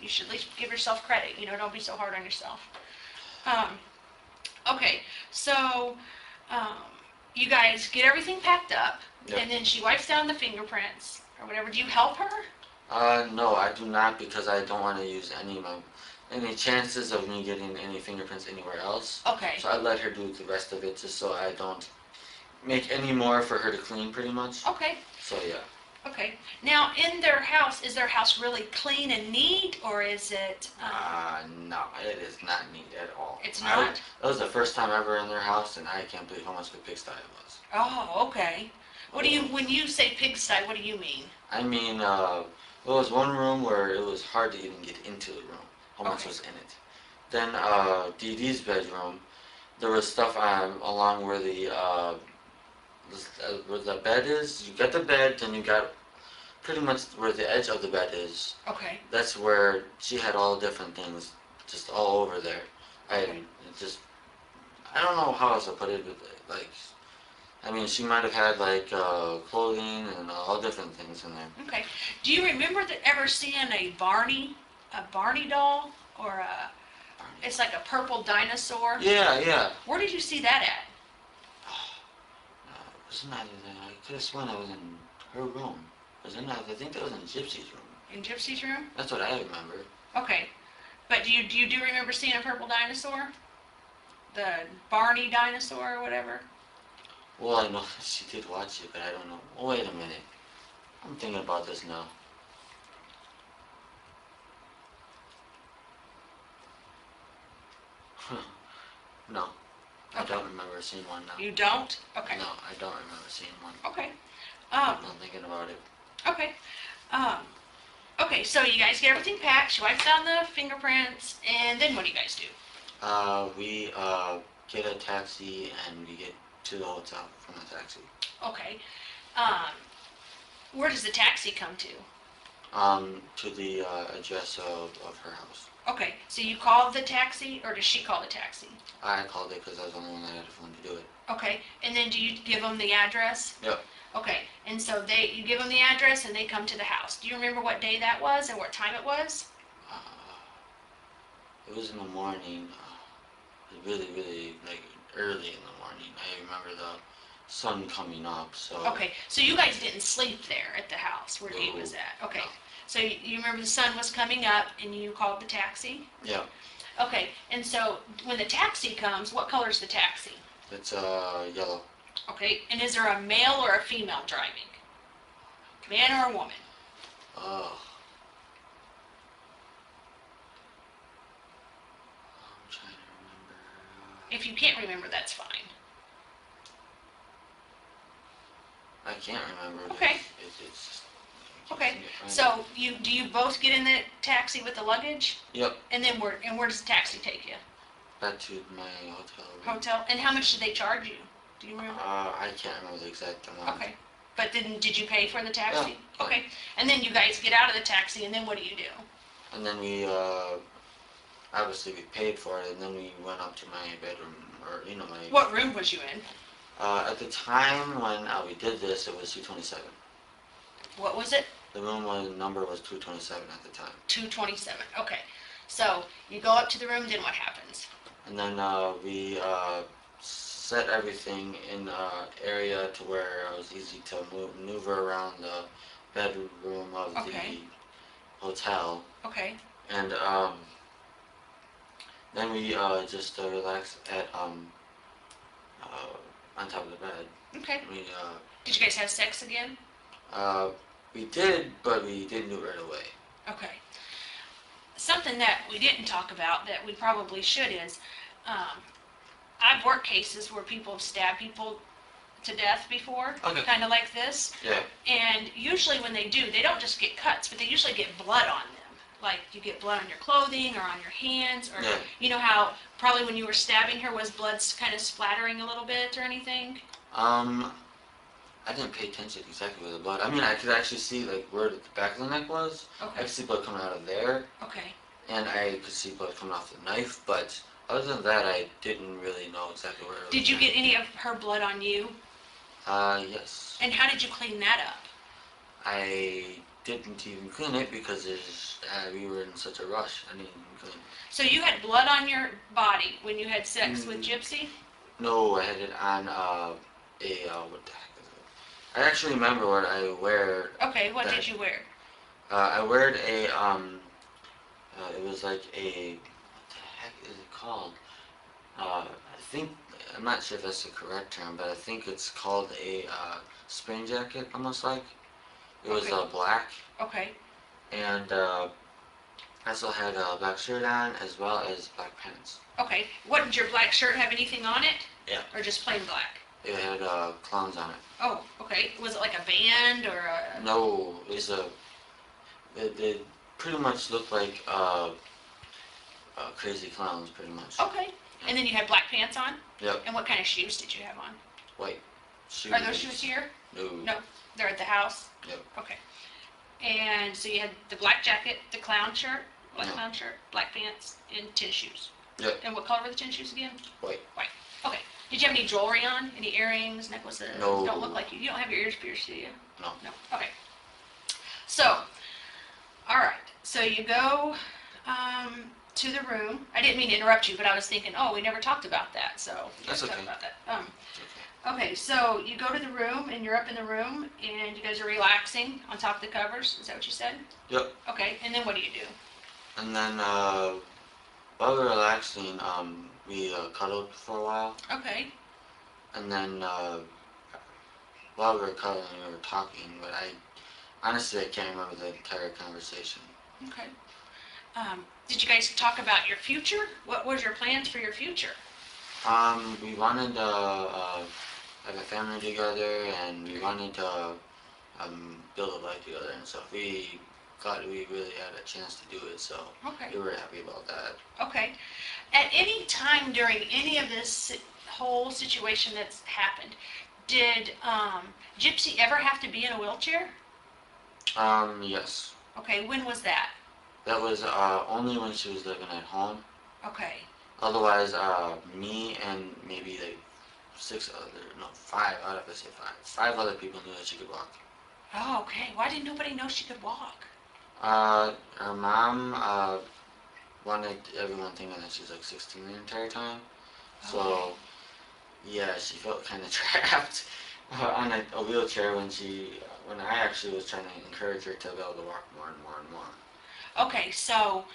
you should at least give yourself credit. Don't be so hard on yourself. Okay, so you guys get everything packed up, Yep. And then she wipes down the fingerprints or whatever. Do you help her? No, I do not because I don't want to use any chances of me getting any fingerprints anywhere else. Okay. So I let her do the rest of it just so I don't make any more for her to clean pretty much. Okay. So yeah. Okay. Now, in their house, is their house really clean and neat, or is it... No, it is not neat at all. It's not? That was the first time ever in their house, and I can't believe how much of a pigsty it was. Oh, okay. When you say pigsty, what do you mean? I mean, there was one room where it was hard to even get into the room, how much was in it. Then, Dee Dee's bedroom, there was stuff along where the bed is. You got the bed, then you got pretty much where the edge of the bed is. Okay. That's where she had all different things just all over there. I don't know how else to put it, but she might have had clothing and all different things in there. Okay. Do you remember ever seeing a Barney doll, or it's like a purple dinosaur? Yeah. Where did you see that at? Wasn't that I could have sworn I was in her room. I think that was in Gypsy's room. In Gypsy's room? That's what I remember. Okay. But do you remember seeing a purple dinosaur? The Barney dinosaur or whatever? Well, I know she did watch it, but I don't know. Oh, wait a minute. I'm thinking about this now. No, I Okay. don't remember seeing one now. You don't? Okay. No, I don't remember seeing one. Okay. I'm thinking about it. Okay. Um, okay, so you guys get everything packed, she wipes down the fingerprints, and then what do you guys do? We get a taxi and we get to the hotel from the taxi. Okay. Where does the taxi come to? To the address of her house. Okay, so you call the taxi, or does she call the taxi? I called it because I was the only one that had a phone to do it. Okay, and then do you give them the address? Yep. Okay, and so you give them the address and they come to the house. Do you remember what day that was and what time it was? It was in the morning. It was really, really like early in the morning. I remember the sun coming up. So. Okay, so you guys didn't sleep there at the house where he was at. Okay, No. so you remember the sun was coming up and you called the taxi? Yeah. Okay, and so when the taxi comes, what color is the taxi? It's yellow. Okay, and is there a male or a female driving? Man or a woman? Oh. I'm trying to remember. If you can't remember, that's fine. I can't remember. Okay. It's Okay, so do you both get in the taxi with the luggage? Yep. And then where does the taxi take you? Back to my hotel room. Hotel? And how much did they charge you? Do you remember? I can't remember the exact amount. Okay, but then did you pay for the taxi? Yeah. Okay, and then you guys get out of the taxi, and then what do you do? And then we obviously we paid for it, and then we went up to my bedroom, or my. What room was you in? At the time when we did this, it was 227. What was it? The number was 227 at the time. 227. Okay, so you go up to the room. Then what happens? And then we set everything in area to where it was easy to maneuver around the bedroom of Okay. the hotel. Okay. And then we just relaxed at on top of the bed. Okay. We Did you guys have sex again? we did, but we didn't do it right away. Okay. Something that we didn't talk about that we probably should is, I've worked cases where people have stabbed people to death before, Okay. kind of like this. Yeah. And usually when they do, they don't just get cuts, but they usually get blood on them. Like you get blood on your clothing or on your hands, or Yeah. you know how probably when you were stabbing her was blood kind of splattering a little bit or anything? I didn't pay attention exactly where the blood. I mean, I could actually see like where the back of the neck was. I Okay. could see blood coming out of there, Okay. and I could see blood coming off the knife. But other than that, I didn't really know exactly where it was. Did you get any of her blood on you? Yes. And how did you clean that up? I didn't even clean it because we were in such a rush. I didn't even clean it. So you had blood on your body when you had sex with Gypsy? No, I had it on what the heck is it? I actually remember what I wear. Okay, what did you wear? I wear a it was like a, what the heck is it called? I think, I'm not sure if that's the correct term, but I think it's called a spring jacket, almost like. It was Okay. black, Okay. and I also had a black shirt on as well as black pants. Okay. What, did your black shirt have anything on it? Yeah. Or just plain black? It had clowns on it. Oh, okay. Was it like a band or a... No, it was it pretty much looked like crazy clowns, pretty much. Okay. And then you had black pants on? Yep, And what kind of shoes did you have on? white shoes. Are those shoes here? No. No. They're at the house? Yep. Okay. And so you had the black jacket, the clown shirt, black Yeah. clown shirt, black pants, and tennis shoes. Yep. And what color were the tennis shoes again? White. White. Okay. Did you have any jewelry on? Any earrings, necklaces? No. Don't look like you. You don't have your ears pierced, do you? No. No. Okay. So, all right. So you go to the room. I didn't mean to interrupt you, but I was thinking, oh, we never talked about that. So That's let's okay. talk about that. It's okay. Okay. So you go to the room and you're up in the room and you guys are relaxing on top of the covers. Is that what you said? Yep. Okay. And then what do you do? And then while we were relaxing, we cuddled for a while, Okay. and then while we were cuddling, we were talking. But honestly, I can't remember the entire conversation. Okay. Did you guys talk about your future? What was your plans for your future? We wanted to have a family together, and we wanted to build a life together and stuff. We thought we really had a chance to do it, so Okay. we were happy about that. Okay. At any time during any of this whole situation that's happened, did Gypsy ever have to be in a wheelchair? Yes. Okay, when was that? That was only when she was living at home. Okay. Otherwise, me and maybe like five, I'd have to say five other people knew that she could walk. Oh, okay. Why didn't nobody know she could walk? Her mom wanted everyone thinking that she was like 16 the entire time. So, yeah, she felt kind of trapped on a wheelchair when I actually was trying to encourage her to be able to walk more and more and more. Okay, so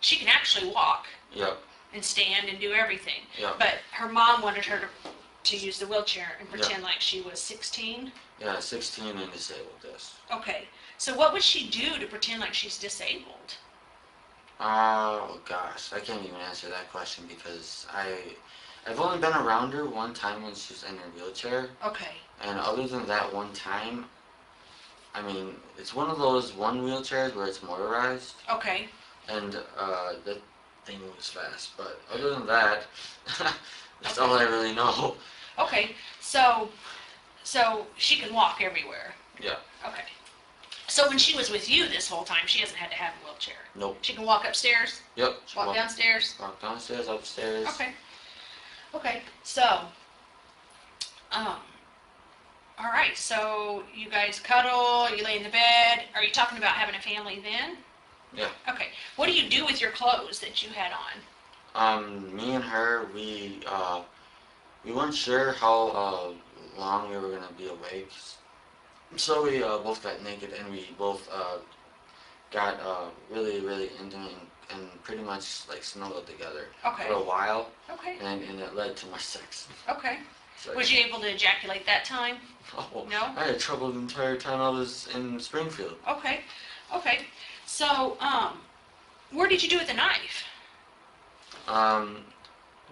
she can actually walk Yep, and stand and do everything. yep. But her mom wanted her to use the wheelchair and pretend like she was 16? Yeah, 16 and disabled, yes. Okay, so what would she do to pretend like she's disabled? Oh gosh, I can't even answer that question because I've only been around her one time when she was in her wheelchair, Okay, and other than that one time, I mean, it's one of those one wheelchairs where it's motorized, okay, and that thing moves fast. But other than that, that's all I really know. okay, so she can walk everywhere. Yeah. Okay. So when she was with you this whole time, she hasn't had to have a wheelchair? Nope. She can walk upstairs? Yep. Walk downstairs? Walk downstairs, upstairs. Okay. Okay, so, all right, so you guys cuddle, you lay in the bed. Are you talking about having a family then? Yeah. Okay. What do you do with your clothes that you had on? Me and her, we weren't sure how long we were gonna be awake, so we both got naked and we both got really, really intimate and pretty much like snuggled together Okay. for a while, Okay. and it led to much sex. Okay. So, Was you able to ejaculate that time? oh, No? I had trouble the entire time I was in Springfield. Okay. Okay. So, where did you do with the knife?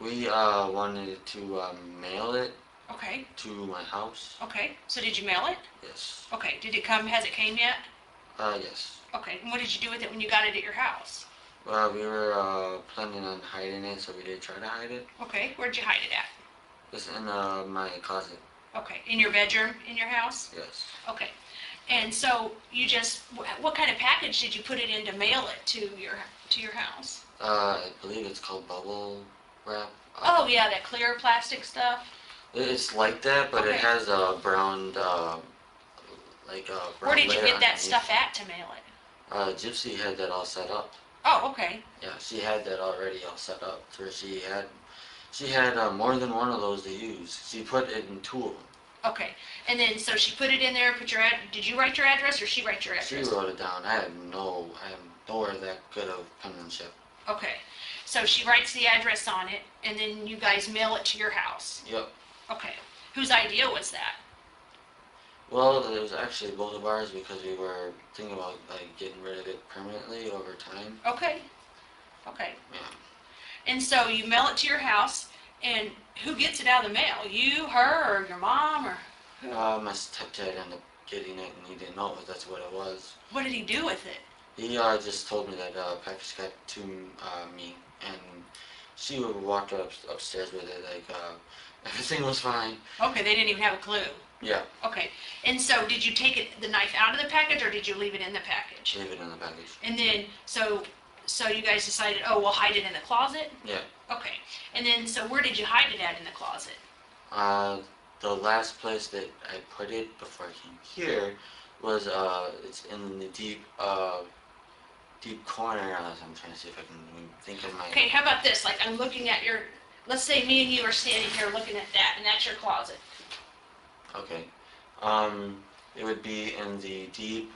We wanted to mail it Okay. to my house. Okay. So did you mail it? Yes. Okay. Did it come? Has it came yet? Yes. Okay. And what did you do with it when you got it at your house? Well, we were planning on hiding it, so we did try to hide it. Okay. Where'd you hide it at? It's in my closet. Okay. In your bedroom in your house? Yes. Okay. And so you just, what kind of package did you put it in to mail it to your house? I believe it's called bubble wrap. Oh yeah, that clear plastic stuff. It's like that, but Okay. it has a brown, like a brown Where did you layer get that underneath. stuff at to mail it? Gypsy had that all set up. Oh, okay. Yeah, she had that already all set up. So she had more than one of those to use. She put it in two of them. Okay. And then so she put it in there. Did you write your address or she write your She address? wrote it down. I am nowhere that good of penmanship. Okay. So she writes the address on it, and then you guys mail it to your house. Yep. Okay. Whose idea was that? Well, it was actually both of ours because we were thinking about like getting rid of it permanently over time. Okay. Okay. Yeah. And so you mail it to your house, and who gets it out of the mail? You, her, or your mom, or who? My stepdad ended up getting it, and he didn't know that's what it was. What did he do with it? He just told me that package got to me, and she walked upstairs with it like everything was fine. Okay, they didn't even have a clue. Yeah. Okay. And so did you take the knife out of the package, or did you leave it in the package? Leave it in the package. And then, so you guys decided, oh, we'll hide it in the closet? Yeah. Okay. And then, so where did you hide it at in the closet? The last place that I put it before I came here was it's in the deep corner. I'm trying to see if I can think of my. Okay, how about this? Like, I'm looking at let's say me and you are standing here looking at that, and that's your closet. Okay. It would be in the deep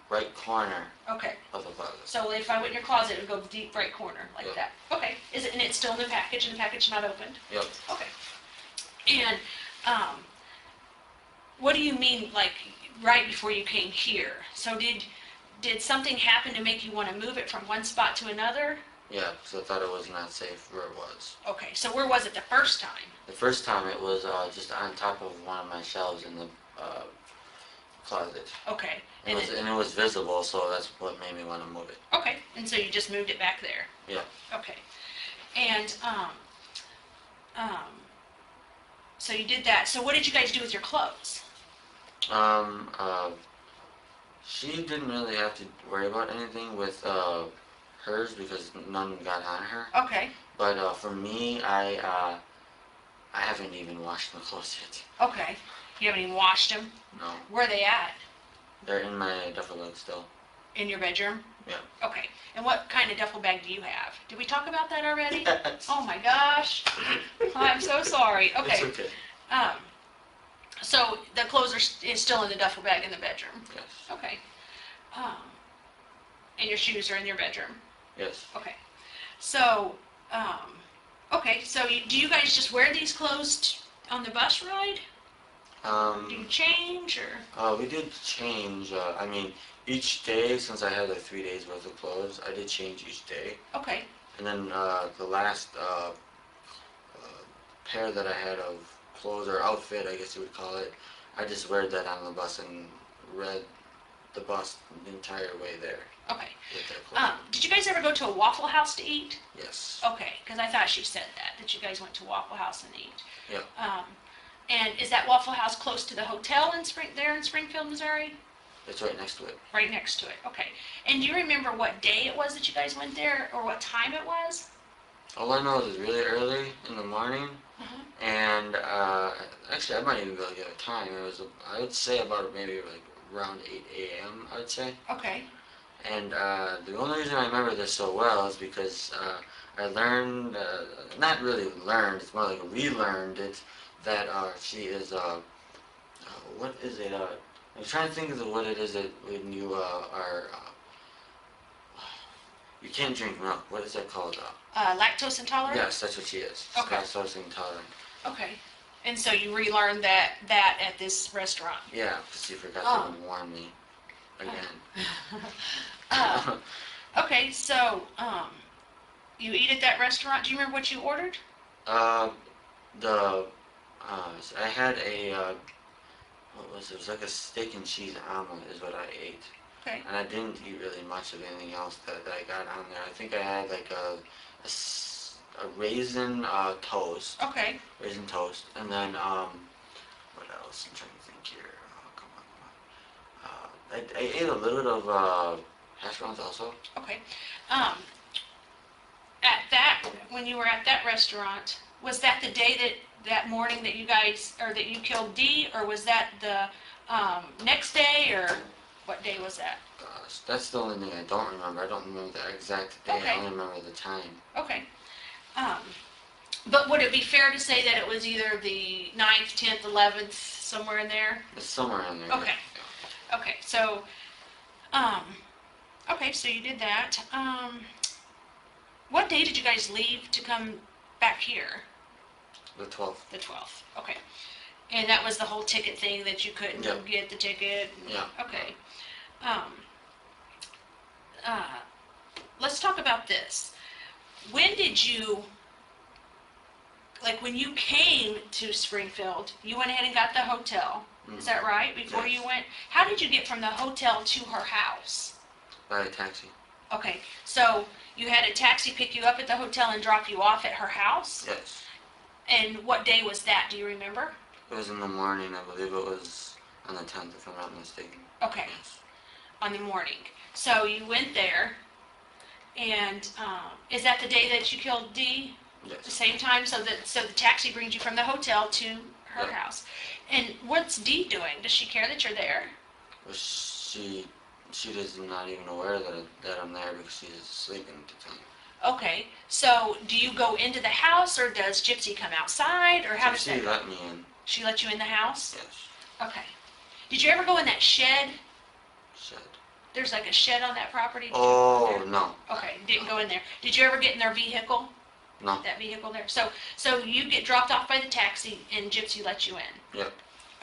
right corner Okay. of the closet. So if I went in your closet, it would go to the deep right corner, like Yep. that. Okay. Is it, and it's still in the package, and the package not opened? Yep. Okay. And what do you mean, like, right before you came here? So did something happen to make you want to move it from one spot to another? Yeah, because I thought it was not safe where it was. Okay, so where was it the first time? The first time it was just on top of one of my shelves in the closet. Okay. And it was visible, so that's what made me want to move it. Okay, and so you just moved it back there? Yeah. Okay. And, so you did that. So what did you guys do with your clothes? She didn't really have to worry about anything with hers because none got on her. Okay. But for me, I haven't even washed my clothes yet. Okay. You haven't even washed them? No. Where are they at? They're in my duffel bag still. In your bedroom? Yeah. Okay. And what kind of duffel bag do you have? Did we talk about that already? Yes. Oh my gosh. I'm so sorry. Okay. It's okay. So the clothes is still in the duffel bag in the bedroom? Yes. Okay. And your shoes are in your bedroom? Yes. Okay. So, okay, so do you guys just wear these clothes on the bus ride? Do you change, or? We did change. I mean, each day, since I had like 3 days worth of clothes, I did change each day. Okay. And then the last pair that I had of clothes, or outfit, I guess you would call it, I just wear that on the bus and read the bus the entire way there. Okay. With that clothes. Did you guys ever go to a Waffle House to eat? Yes. Okay, because I thought she said that you guys went to Waffle House and eat. Yeah. And is that Waffle House close to the hotel in Springfield, Missouri? It's right next to it. Right next to it, okay. And do you remember what day it was that you guys went there, or what time it was? All I know is it's really early in the morning, Uh-huh. and actually I might even be able to get a time. It was, I would say about maybe like around 8 a.m. I would say. Okay. And the only reason I remember this so well is because I learned, not really learned, it's more like relearned it, that she is, what is it, I'm trying to think of what it is that when you are, you can't drink milk, what is that called? Lactose intolerant? Yes, that's what she is. She's Okay. lactose intolerant. Okay. And so you relearned that at this restaurant? Yeah, because she forgot to warn me again. Okay, so, you eat at that restaurant. Do you remember what you ordered? I had a, what was it? It was like a steak and cheese omelet is what I ate. Okay. And I didn't eat really much of anything else that I got on there. I think I had like a raisin toast. Okay. Raisin toast. And then, what else? I'm trying to think here. Oh, come on. I ate a little bit of hash browns also. Okay. When you were at that restaurant, was that the day that morning that you guys, or that you killed Dee, or was that the next day, or what day was that? Gosh, that's the only thing I don't remember. I don't remember the exact day. Okay. I only remember the time. Okay. But would it be fair to say that it was either the 9th, 10th, 11th, somewhere in there? It's somewhere in there. Okay. Okay, so, okay, so you did that. What day did you guys leave to come back here? The 12th. The 12th, okay. And that was the whole ticket thing, that you couldn't Yep. get the ticket? Yeah. Okay. Let's talk about this. When did you, like when you came to Springfield, you went ahead and got the hotel, is that right, before Yes. you went? How did you get from the hotel to her house? By a taxi. Okay, so you had a taxi pick you up at the hotel and drop you off at her house? Yes. And what day was that, do you remember? It was in the morning. I believe it was on the 10th, if I'm not mistaken. Okay, Yes. on the morning. So you went there, and is that the day that you killed Dee? The Yes. same time, so the taxi brings you from the hotel to her Yep. house. And what's Dee doing? Does she care that you're there? But she is not even aware that I'm there because she's sleeping at the time. Okay, so do you go into the house, or does Gypsy come outside, or how does She that? let me in. She let you in the house? Yes. Okay. Did you ever go in that shed? Shed. There's like a shed on that property. Oh, no. Okay, didn't go in there. Did you ever get in their vehicle? No. That vehicle there. So you get dropped off by the taxi and Gypsy lets you in. Yep.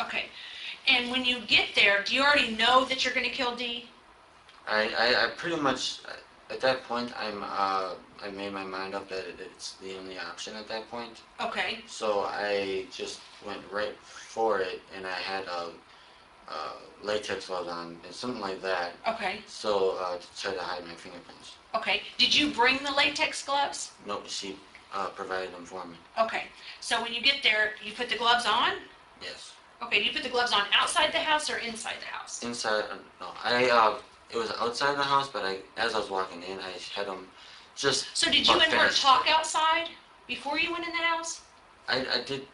Okay. And when you get there, do you already know that you're going to kill Dee? I pretty much, at that point, I made my mind up that it's the only option at that point. Okay. So I just went right for it, and I had latex gloves on and something like that. Okay. So to try to hide my fingerprints. Okay. Did you bring the latex gloves? Nope, she provided them for me. Okay. So when you get there, you put the gloves on? Yes. Okay. Do you put the gloves on outside the house or inside the house? Inside, no. It was outside the house, but as I was walking in, I had them just. So did you and her talk outside before you went in the house? I did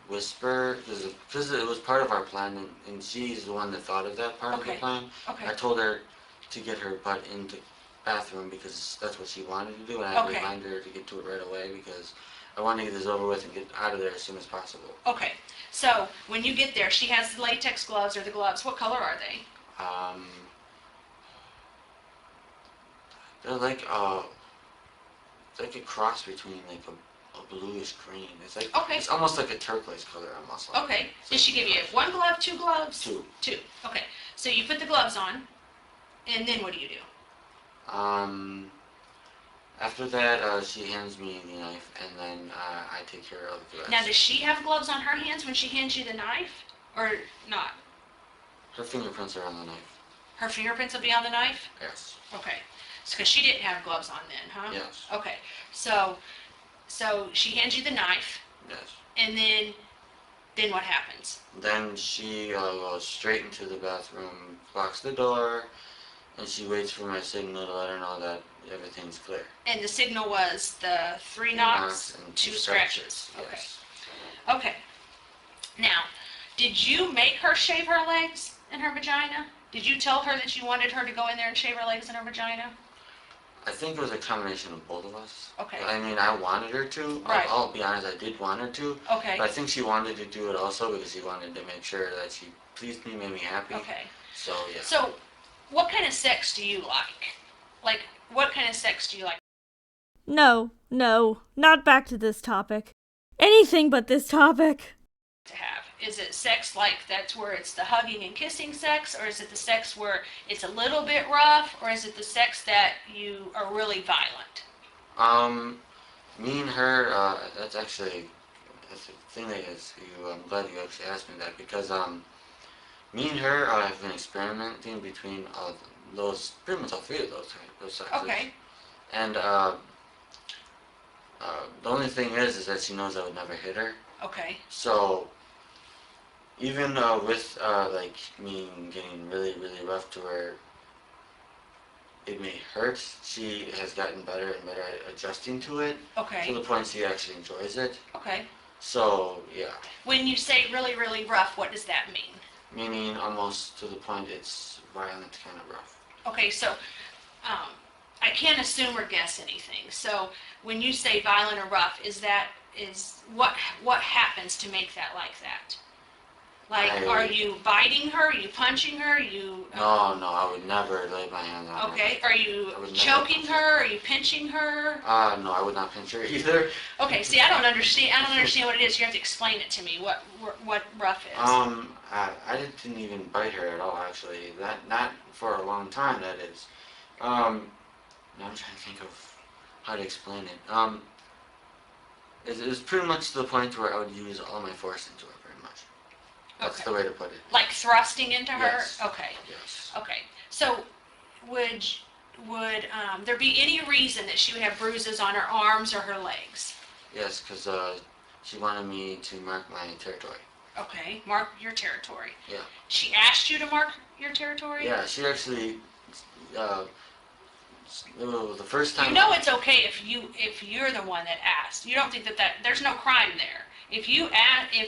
whisper because it was part of our plan, and she's the one that thought of that part of the plan. Okay. I told her to get her butt in the bathroom because that's what she wanted to do, and I reminded her to get to it right away because I wanted to get this over with and get out of there as soon as possible. Okay. So when you get there, she has the latex gloves or the gloves. What color are they? They're like a cross between like a bluish green. It's like it's almost like a turquoise color almost. Okay. Did she give you one glove, two gloves? Two. Two. Okay. So you put the gloves on, and then what do you do? After that, she hands me the knife, and then I take care of the rest. Now, does she have gloves on her hands when she hands you the knife, or not? Her fingerprints are on the knife. Her fingerprints will be on the knife? Yes. Okay. Because she didn't have gloves on then, huh? Yes. Okay. So she hands you the knife. Yes. And then what happens? Then she goes straight into the bathroom, locks the door, and she waits for my signal to let her know that everything's clear. And the signal was the 3 knocks and 2 scratches. Yes. Okay. Okay. Now, did you make her shave her legs and her vagina? Did you tell her that you wanted her to go in there and shave her legs and her vagina? I think it was a combination of both of us. Okay. I mean, I wanted her to. Right. I'll be honest, I did want her to. Okay. But I think she wanted to do it also because she wanted to make sure that she pleased me, made me happy. Okay. So, yeah. So, what kind of sex do you like? Like, what kind of sex do you like? No, not back to this topic. Anything but this topic. To have? Is it sex like that's where it's the hugging and kissing sex, or is it the sex where it's a little bit rough, or is it the sex that you are really violent? Me and her, that's a thing that I'm glad you actually asked me that because, me and her have been experimenting between pretty much all three of those sexes. Okay. And, the only thing is that she knows I would never hit her. Okay. So, even with like me getting really, really rough to where it may hurt, she has gotten better and better at adjusting to it. Okay. To the point she actually enjoys it. Okay. So, yeah. When you say really, really rough, what does that mean? Meaning almost to the point it's violent kind of rough. Okay, so I can't assume or guess anything. So when you say violent or rough, is what happens to make that like that? Like, are you biting her? Are you punching her? No, I would never lay my hands on her. Okay, are you choking her? Are you pinching her? No, I would not pinch her either. Okay, see, I don't understand what it is. You have to explain it to me, what rough is. I didn't even bite her at all, actually. Not for a long time, that is. Now I'm trying to think of how to explain it. It was pretty much to the point where I would use all my force into her, pretty much. That's the way to put it. Like thrusting into her? Yes. Okay. Yes. Okay. So, would there be any reason that she would have bruises on her arms or her legs? Yes, because she wanted me to mark my territory. Okay, mark your territory. Yeah. She asked you to mark your territory? Yeah, she actually, the first time... You know it's okay if you're the one that asked. You don't think that there's no crime there. If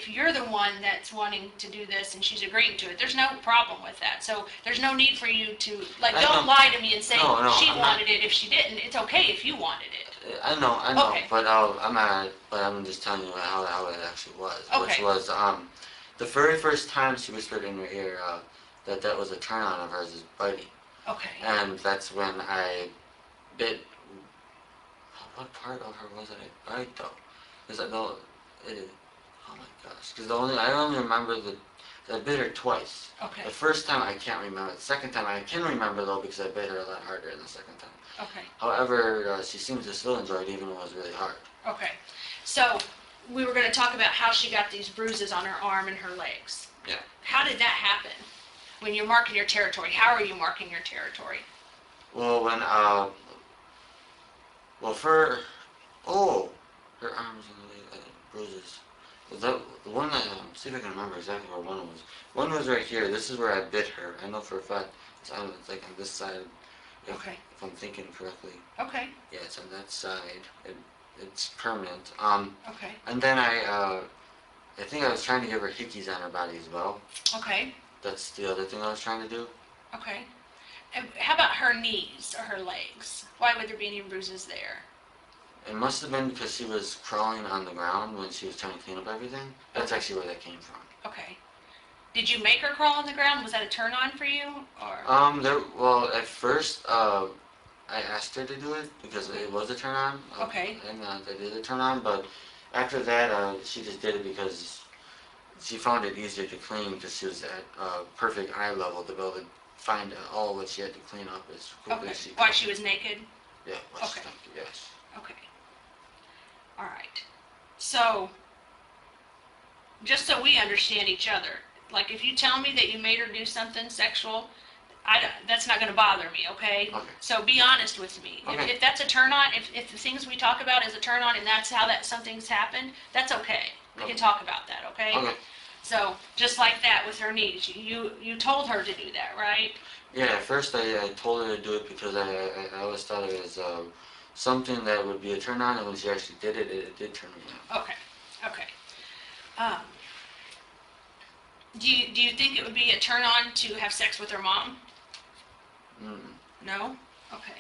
you're the one that's wanting to do this and she's agreeing to it, there's no problem with that. So there's no need for you to, don't lie to me and say she wanted it if she didn't. It's okay if you wanted it. I know, Okay. but I'm just telling you how it actually was. Okay. Which was, The very first time she whispered in her ear that was a turn on of hers is biting. Okay. And that's when I bit. What part of her was it I bite though? Because I know it. Oh my gosh! Because I only remember I bit her twice. Okay. The first time I can't remember. The second time I can remember though because I bit her a lot harder the second time. Okay. However, she seems to still enjoy it even when it was really hard. Okay. So we were going to talk about how she got these bruises on her arm and her legs. Yeah. How did that happen? When you're marking your territory, how are you marking your territory? Well, when her arms and bruises. The one that, see if I can remember exactly where one was. One was right here. This is where I bit her. I know for a fact it's like on this side. Okay. If I'm thinking correctly. Okay. Yeah, it's on that side. It's permanent. Okay. And then I think I was trying to give her hickeys on her body as well. Okay. That's the other thing I was trying to do. Okay. And how about her knees or her legs? Why would there be any bruises there? It must have been because she was crawling on the ground when she was trying to clean up everything. That's actually where that came from. Okay. Did you make her crawl on the ground? Was that a turn on for you, or? Well, at first, I asked her to do it because it was a turn on. Okay. And I did a turn on, but after that, she just did it because she found it easier to clean because she was at perfect eye level to be able to find all what she had to clean up as quickly as she could. While she was naked? Yeah. Okay. Thank you, yes. Okay. All right. So, just so we understand each other, like if you tell me that you made her do something sexual, that's not going to bother me, okay? Okay. So be honest with me. Okay. If that's a turn on, if the things we talk about is a turn on and that's how something's happened, that's okay. We can talk about that, okay? Okay. So just like that with her knees, you told her to do that, right? Yeah, at first I told her to do it because I always thought of it as something that would be a turn on, and when she actually did it, it did turn me on. Okay. Okay. Do you think it would be a turn on to have sex with her mom? No? Okay.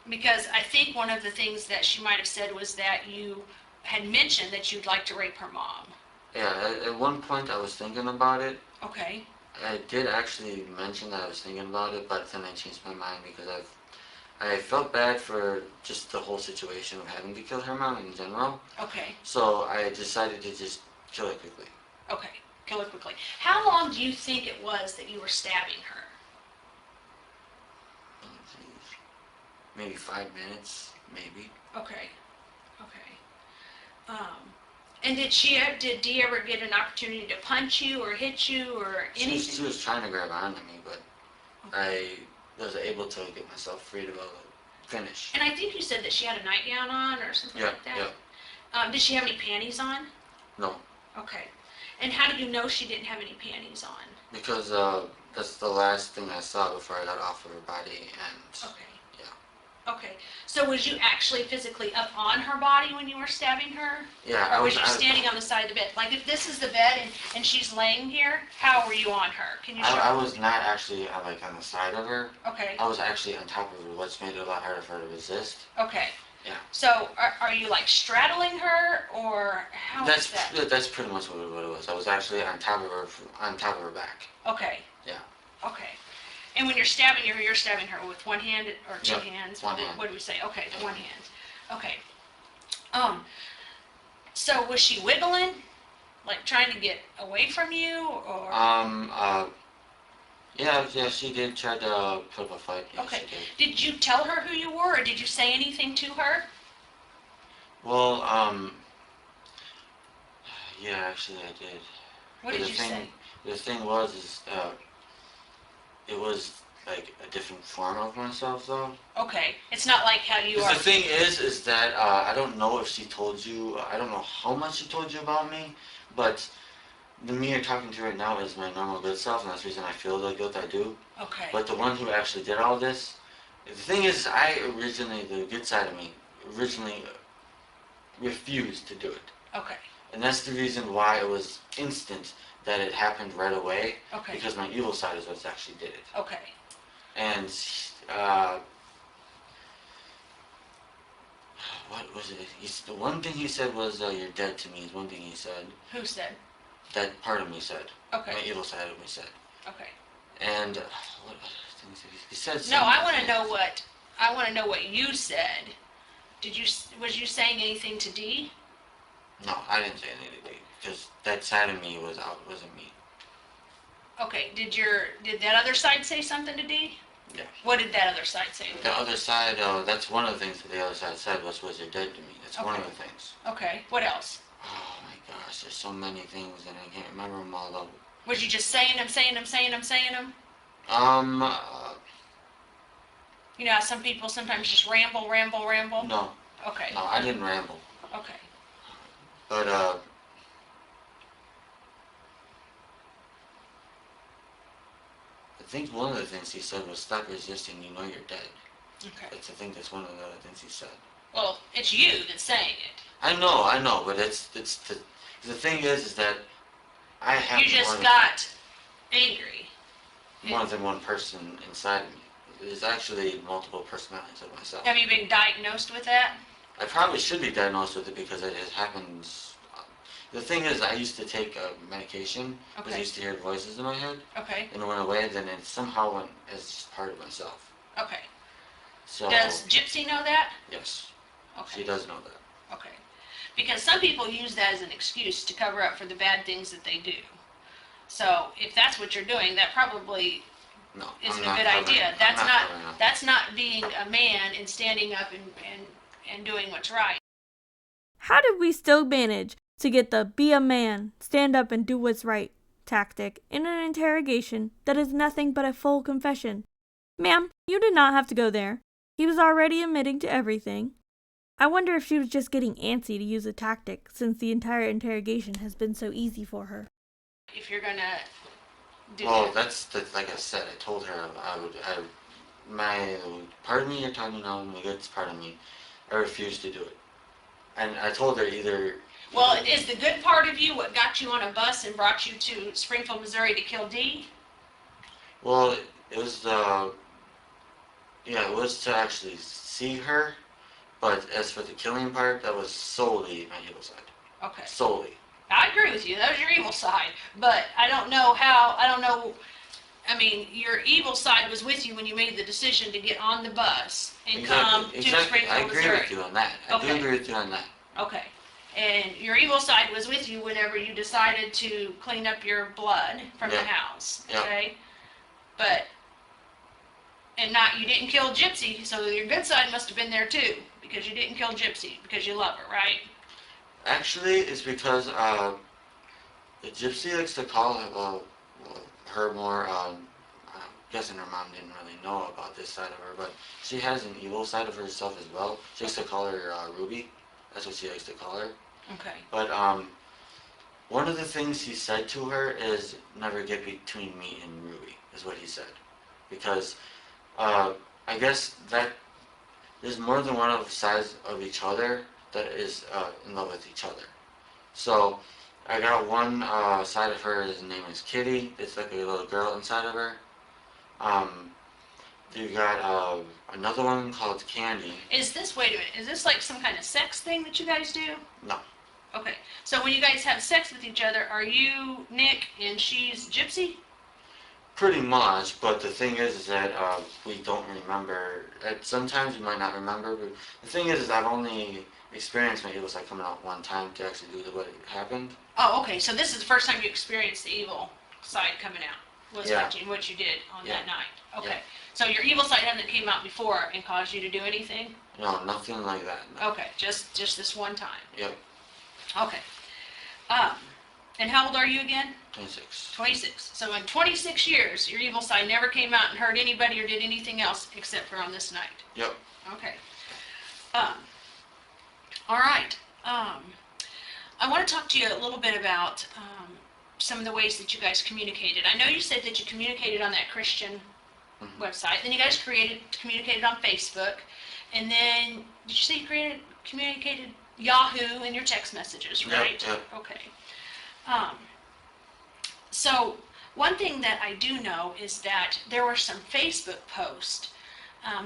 Because I think one of the things that she might have said was that you had mentioned that you'd like to rape her mom. Yeah, at one point I was thinking about it. Okay. I did actually mention that I was thinking about it, but then I changed my mind because I felt bad for just the whole situation of having to kill her mom in general. Okay. So I decided to just kill her quickly. Okay. Kill her quickly. How long do you think it was that you were stabbing her? Oh, geez. Maybe 5 minutes, maybe. Okay. Okay. And did Dee ever get an opportunity to punch you or hit you or anything? She was trying to grab onto me, but I was able to get myself free to finish. And I think you said that she had a nightgown on or something like that? Yeah. Did she have any panties on? No. Okay. And how did you know she didn't have any panties on? Because that's the last thing I saw before I got off of her body, and Okay. yeah. Okay. So was you actually physically up on her body when you were stabbing her? Yeah. Or was you standing on the side of the bed? Like if this is the bed and she's laying here, how were you on her? Can you show I me? was not actually like on the side of her. Okay. I was actually on top of her, which made it a lot harder for her to resist. Okay. Yeah. So are you like straddling her or how is that? That's pretty much what it was. I was actually on top of her back. Okay. Yeah. Okay. And when you're stabbing her with one hand or two Yep, hands? one hand. What do we say? Okay, one hand. Okay. So was she wiggling? Like trying to get away from you or? Yeah, she did try to put up a fight. Yeah, Okay. she did. Did you tell her who you were or did you say anything to her? Well, yeah, actually I did. What did you say? The thing was, it was like a different form of myself, though. Okay. It's not like how you are. The thing is that I don't know if she told you. I don't know how much she told you about me, but the me you're talking to right now is my normal good self, and that's the reason I feel the guilt I do. Okay. But the one who actually did all this, the thing is, the good side of me, originally refused to do it. Okay. And that's the reason why it was instant that it happened right away. Okay. Because my evil side is what actually did it. Okay. And what was it? The one thing he said was, "You're dead to me." Is one thing he said. Who said? That part of me said. Okay. My evil side of me said. Okay. And what other things did he said? No, something. I want to know what you said. Was you saying anything to D? No, I didn't say anything to D, because that side of me wasn't me. Okay. Did that other side say something to D? Yeah. What did that other side say? The other side, that's one of the things that the other side said was you're dead to me. That's one of the things. Okay. What else? Oh my gosh, there's so many things and I can't remember them all though. Was you just saying them? You know how some people sometimes just ramble? No. Okay. No, I didn't ramble. Okay. But, I think one of the things he said was stop resisting, you know you're dead. Okay. I think that's one of the other things he said. Well, it's you that's saying it. I know, but it's the thing is that I have You just got angry. more than one person inside of me. There's actually multiple personalities of myself. Have you been diagnosed with that? I probably should be diagnosed with it because it has happened. The thing is, I used to take medication because I used to hear voices in my head. Okay. And it went away, then it somehow went as just part of myself. Okay. So. Does Gypsy know that? Yes. Okay. She does know that. Okay. Because some people use that as an excuse to cover up for the bad things that they do. So if that's what you're doing, that probably isn't a good idea. That's not being a man and standing up and doing what's right. How did we still manage to get the be a man, stand up and do what's right tactic in an interrogation that is nothing but a full confession? Ma'am, you did not have to go there. He was already admitting to everything. I wonder if she was just getting antsy to use a tactic since the entire interrogation has been so easy for her. If you're gonna do well, that. that's like I said. I told her my part of me you're talking about, my good part of me, I refused to do it. And I told her either. Well, is the good part of you what got you on a bus and brought you to Springfield, Missouri to kill D? Well, it was it was to actually see her, but as for the killing part, that was solely my evil side. Okay. Solely. I agree with you. That was your evil side. But I mean, your evil side was with you when you made the decision to get on the bus and come to Springfield, I agree Missouri. with you on that. I do agree with you on that. Okay. And your evil side was with you whenever you decided to clean up your blood from the house. Okay? But, you didn't kill Gypsy, so your good side must have been there too, because you didn't kill Gypsy, because you love her, right? Actually, it's because, the Gypsy likes to call her more, I'm guessing her mom didn't really know about this side of her, but she has an evil side of herself as well. She likes to call her, Ruby. That's what she likes to call her. Okay. But, one of the things he said to her is, never get between me and Ruby, is what he said. Because, I guess that there's more than one of the sides of each other that is, in love with each other. So, I got one, side of her, his name is Kitty. It's like a little girl inside of her. You got, another one called Candy. Wait a minute, is this like some kind of sex thing that you guys do? No. Okay, so when you guys have sex with each other, are you Nick and she's Gypsy? Pretty much, but the thing is that we don't remember. Sometimes we might not remember, but the thing is I've only experienced my evil side coming out one time to actually do what happened. Oh, okay, so this is the first time you experienced the evil side coming out, was what you did on that night. Okay, so your evil side hasn't came out before and caused you to do anything? No, nothing like that. No. Okay, just this one time. Yep. Okay. And how old are you again? 26. 26. So in 26 years, your evil side never came out and hurt anybody or did anything else except for on this night. Yep. Okay. All right. I want to talk to you a little bit about some of the ways that you guys communicated. I know you said that you communicated on that Christian website. Then you guys communicated on Facebook. And then, did you say you communicated Yahoo in your text messages, right? Yep. Okay. So one thing that I do know is that there were some Facebook posts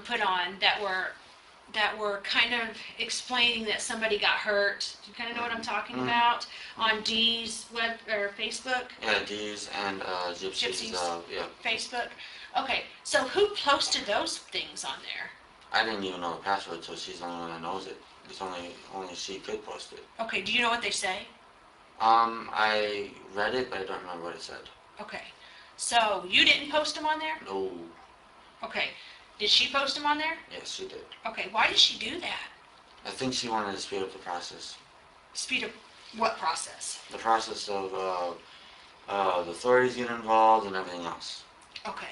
put on that were that were kind of explaining that somebody got hurt. Do you kind of know what I'm talking about? On Dee's web or Facebook? Yeah, Dee's and Gypsy's, yeah. Facebook. Okay, so who posted those things on there? I didn't even know the password, so she's the only one that knows it. It's only she could post it. Okay, do you know what they say? I read it, but I don't remember what it said. Okay, so you didn't post them on there? No. Okay, did she post them on there? Yes, she did. Okay, why did she do that? I think she wanted to speed up the process. Speed up what process? The process of the authorities getting involved and everything else. Okay.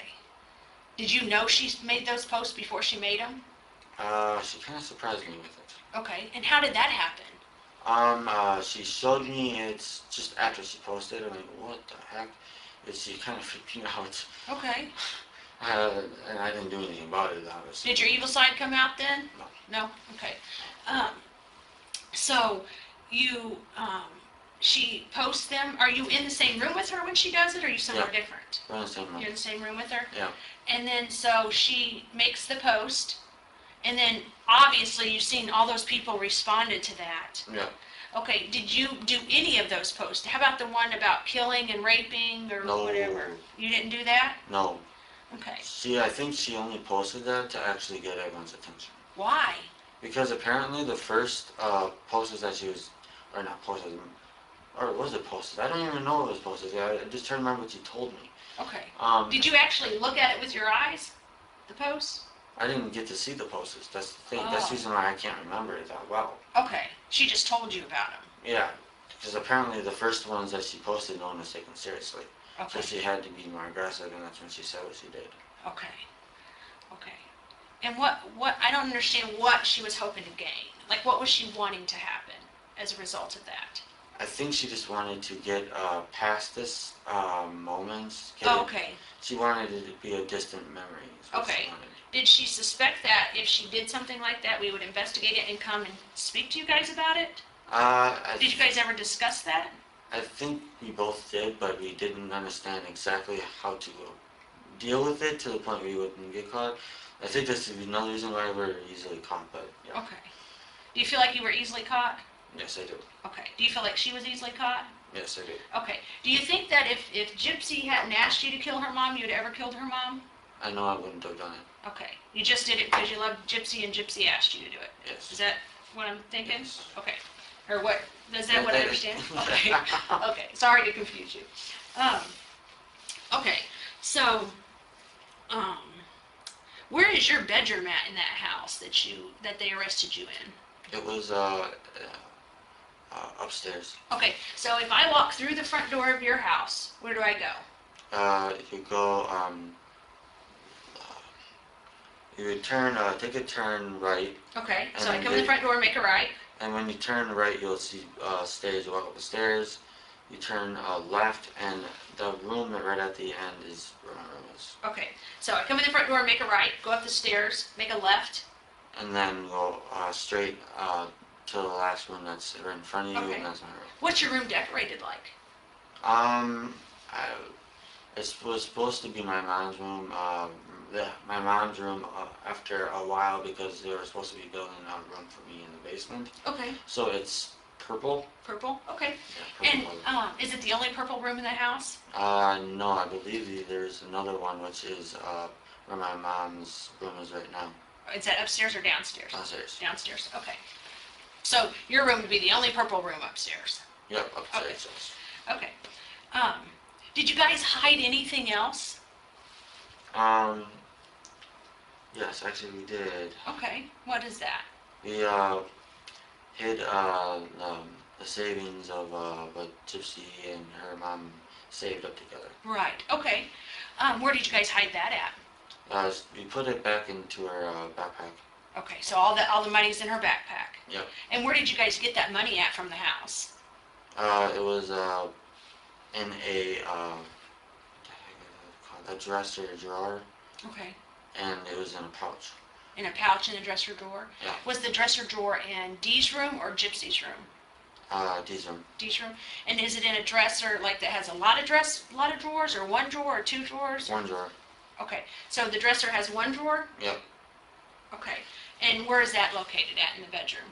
Did you know she made those posts before she made them? She kind of surprised me with it. Okay, and how did that happen? She showed me it just after she posted. I'm like, what the heck? And she kind of freaked me out. Okay. And I didn't do anything about it, obviously. Did your evil side come out then? No. No? Okay. So you, she posts them. Are you in the same room with her when she does it, or are you somewhere different? We're in the same room. You're in the same room with her? Yeah. And then so she makes the post, and then obviously you've seen all those people responded to that. Yeah. Okay, did you do any of those posts? How about the one about killing and raping or whatever? You didn't do that? No. Okay. I think she only posted that to actually get everyone's attention. Why? Because apparently the first posters that she was, or not posted, or was it posted? I don't even know it was posted. I just trying to remember what she told me. Okay. Did you actually look at it with your eyes? The post? I didn't get to see the posters. That's the thing. That's the reason why I can't remember it that well. Okay. She just told you about them. Yeah. Because apparently the first ones that she posted, no one was taken seriously. Okay. So she had to be more aggressive, and that's when she said what she did. Okay. Okay. And what, I don't understand what she was hoping to gain. Like, what was she wanting to happen as a result of that? I think she just wanted to get past this moments. Okay. She wanted it to be a distant memory. Okay. Did she suspect that if she did something like that, we would investigate it and come and speak to you guys about it? Did you guys ever discuss that? I think we both did, but we didn't understand exactly how to deal with it to the point where we wouldn't get caught. I think this is another reason why we're easily caught, but yeah. Okay. Do you feel like you were easily caught? Yes, I do. Okay. Do you feel like she was easily caught? Yes, I do. Okay. Do you think that if Gypsy hadn't asked you to kill her mom, you'd ever killed her mom? I know I wouldn't have done it. Okay. You just did it because you loved Gypsy and Gypsy asked you to do it? Yes. Is that what I'm thinking? Yes. Okay. Or what? Is that what I understand? Okay. Okay. Sorry to confuse you. Okay. So, where is your bedroom at in that house that they arrested you in? It was upstairs. Okay. So if I walk through the front door of your house, where do I go? If you go, you would turn, take a turn right. Okay. So I come in the front door and make a right. And when you turn right, you'll see stairs. You walk up the stairs, you turn left, and the room right at the end is where my room is. Okay, so I come in the front door and make a right, go up the stairs, make a left. And then go straight to the last room that's right in front of you, and that's my room. What's your room decorated like? It was supposed to be my mom's room. My mom's room after a while, because they were supposed to be building a room for me in the basement. Okay. So it's purple. Purple? Okay. Yeah, purple And color. is it the only purple room in the house? No, I believe there's another one, which is where my mom's room is right now. Is that upstairs or downstairs? Downstairs. Downstairs, okay. So your room would be the only purple room upstairs? Yep, upstairs. Okay. Did you guys hide anything else? Yes, actually we did. Okay, what is that? We hid the savings of what Gypsy and her mom saved up together. Right, okay. Where did you guys hide that at? We put it back into her backpack. Okay, so all the money's in her backpack. Yep. And where did you guys get that money at from the house? It was in a dresser drawer. Okay. And it was in a pouch. In a pouch in the dresser drawer? Yeah. Was the dresser drawer in Dee's room or Gypsy's room? Dee's room. Dee's room? And is it in a dresser like that has a lot of drawers, or one drawer or two drawers? One drawer. Okay. So the dresser has one drawer? Yep. Okay. And where is that located at in the bedroom?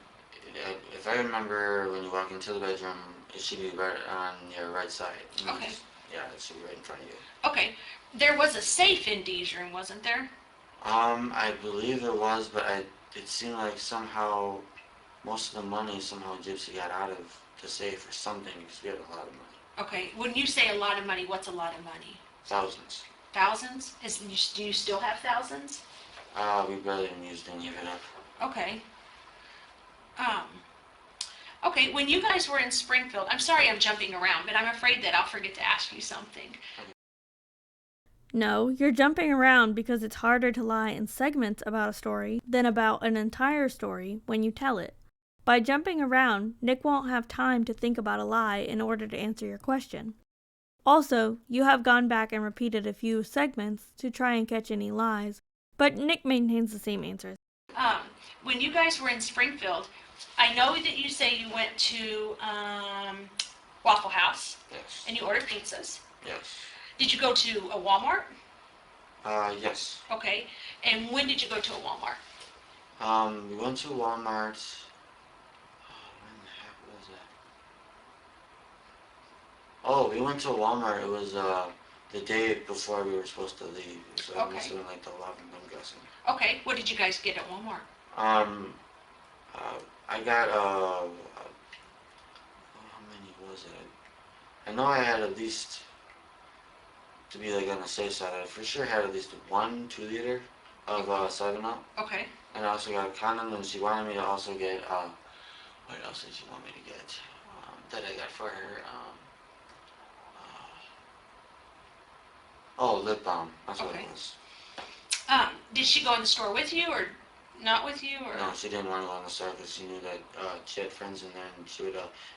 If I remember, when you walk into the bedroom, it should be right on your right side. Okay. Yeah, it should be right in front of you. Okay. There was a safe in Dee's room, wasn't there? I believe there was, but it seemed like somehow most of the money Gypsy got out of the safe or something, because we had a lot of money. Okay. When you say a lot of money, what's a lot of money? Thousands. Thousands? Do you still have thousands? We barely even used any of it up. Okay. Okay, when you guys were in Springfield, I'm sorry I'm jumping around, but I'm afraid that I'll forget to ask you something. No, you're jumping around because it's harder to lie in segments about a story than about an entire story when you tell it. By jumping around, Nick won't have time to think about a lie in order to answer your question. Also, you have gone back and repeated a few segments to try and catch any lies, but Nick maintains the same answers. When you guys were in Springfield, I know that you say you went to Waffle House. Yes. And you ordered pizzas. Yes. Did you go to a Walmart? Yes. Okay. And when did you go to a Walmart? We went to Walmart. When the heck was that? Oh, we went to Walmart. It was the day before we were supposed to leave. So it must have been like the 11th, I'm guessing. Okay. What did you guys get at Walmart? I got how many was it? I know I had at least, to be like on the safe side, I for sure had at least 1 2-liter of 7-Up. Okay. And I also got a condom, and she wanted me to also get, what else did she want me to get? That I got for her, lip balm. That's what it was. Did she go in the store with you or not with you? Or? No, she didn't want to go in the store because she knew that she had friends in there, and she would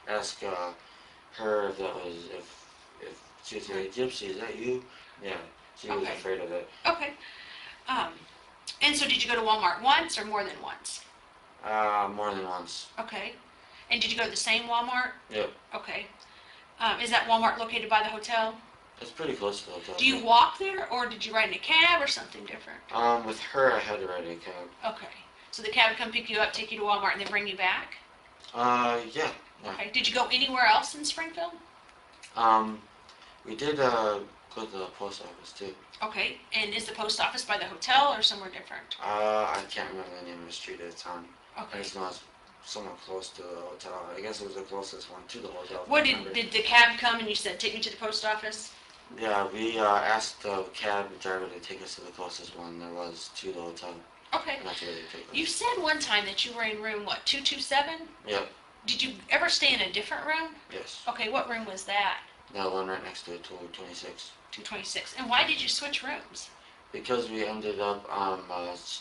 ask her if that was, if she would say, Gypsy, is that you? Yeah, she was afraid of it. Okay. And so did you go to Walmart once or more than once? More than once. Okay. And did you go to the same Walmart? Yep. Okay. Is that Walmart located by the hotel? It's pretty close to the hotel. Do you walk there or did you ride in a cab or something different? With her, I had to ride in a cab. Okay. So the cab would come pick you up, take you to Walmart, and then bring you back? Yeah. Okay. Did you go anywhere else in Springfield? We did go to the post office too. Okay. And is the post office by the hotel or somewhere different? I can't remember the name of the street at the time. Okay. I just know it's somewhat close to the hotel. I guess it was the closest one to the hotel. What did the cab come and you said, take me to the post office? Yeah, we asked the cab driver to take us to the closest one there was to the hotel. Okay. And that's where they take us. You said one time that you were in room, 227? Yep. Did you ever stay in a different room? Yes. Okay, what room was that? That one right next to it, 226. 226. And why did you switch rooms? Because we ended up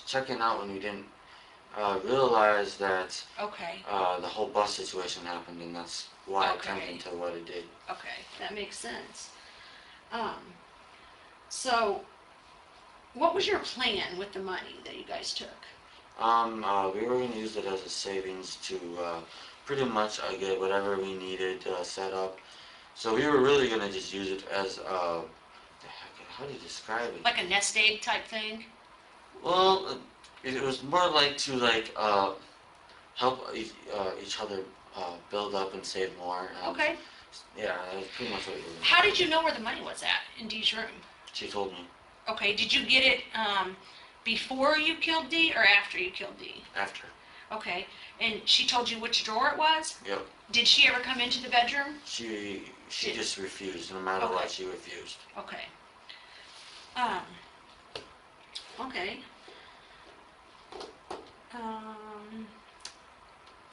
checking out when we didn't realize that the whole bus situation happened, and that's why it turned into what it did. Okay, that makes sense. So, what was your plan with the money that you guys took? We were going to use it as a savings to pretty much get whatever we needed set up. So we were really going to just use it as how do you describe it? Like a nest egg type thing? Well, it was more like to help each other build up and save more. Okay. Yeah, that was pretty much what we were doing. How did you know where the money was at in Dee's room? She told me. Okay, did you get it before you killed Dee or after you killed Dee? After. Okay, and she told you which drawer it was? Yep. Did she ever come into the bedroom? She just refused. No matter what, she refused. Okay. Okay.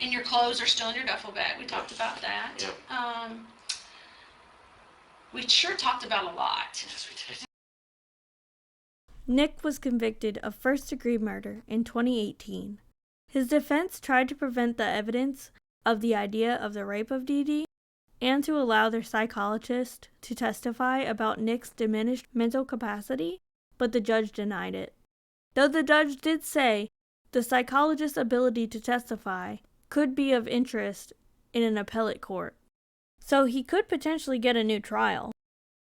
And your clothes are still in your duffel bag. We talked about that. Yep. We sure talked about a lot. Yes, we did. Nick was convicted of first-degree murder in 2018. His defense tried to prevent the evidence of the idea of the rape of Dee Dee and to allow their psychologist to testify about Nick's diminished mental capacity, but the judge denied it. Though the judge did say the psychologist's ability to testify could be of interest in an appellate court, so he could potentially get a new trial.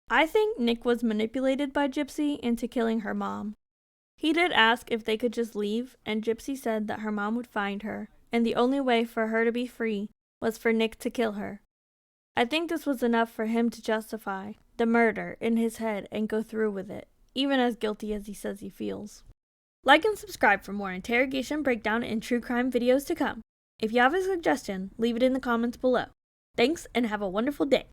I think Nick was manipulated by Gypsy into killing her mom. He did ask if they could just leave, and Gypsy said that her mom would find her, and the only way for her to be free was for Nick to kill her. I think this was enough for him to justify the murder in his head and go through with it, even as guilty as he says he feels. Like and subscribe for more interrogation, breakdown, and true crime videos to come. If you have a suggestion, leave it in the comments below. Thanks, and have a wonderful day.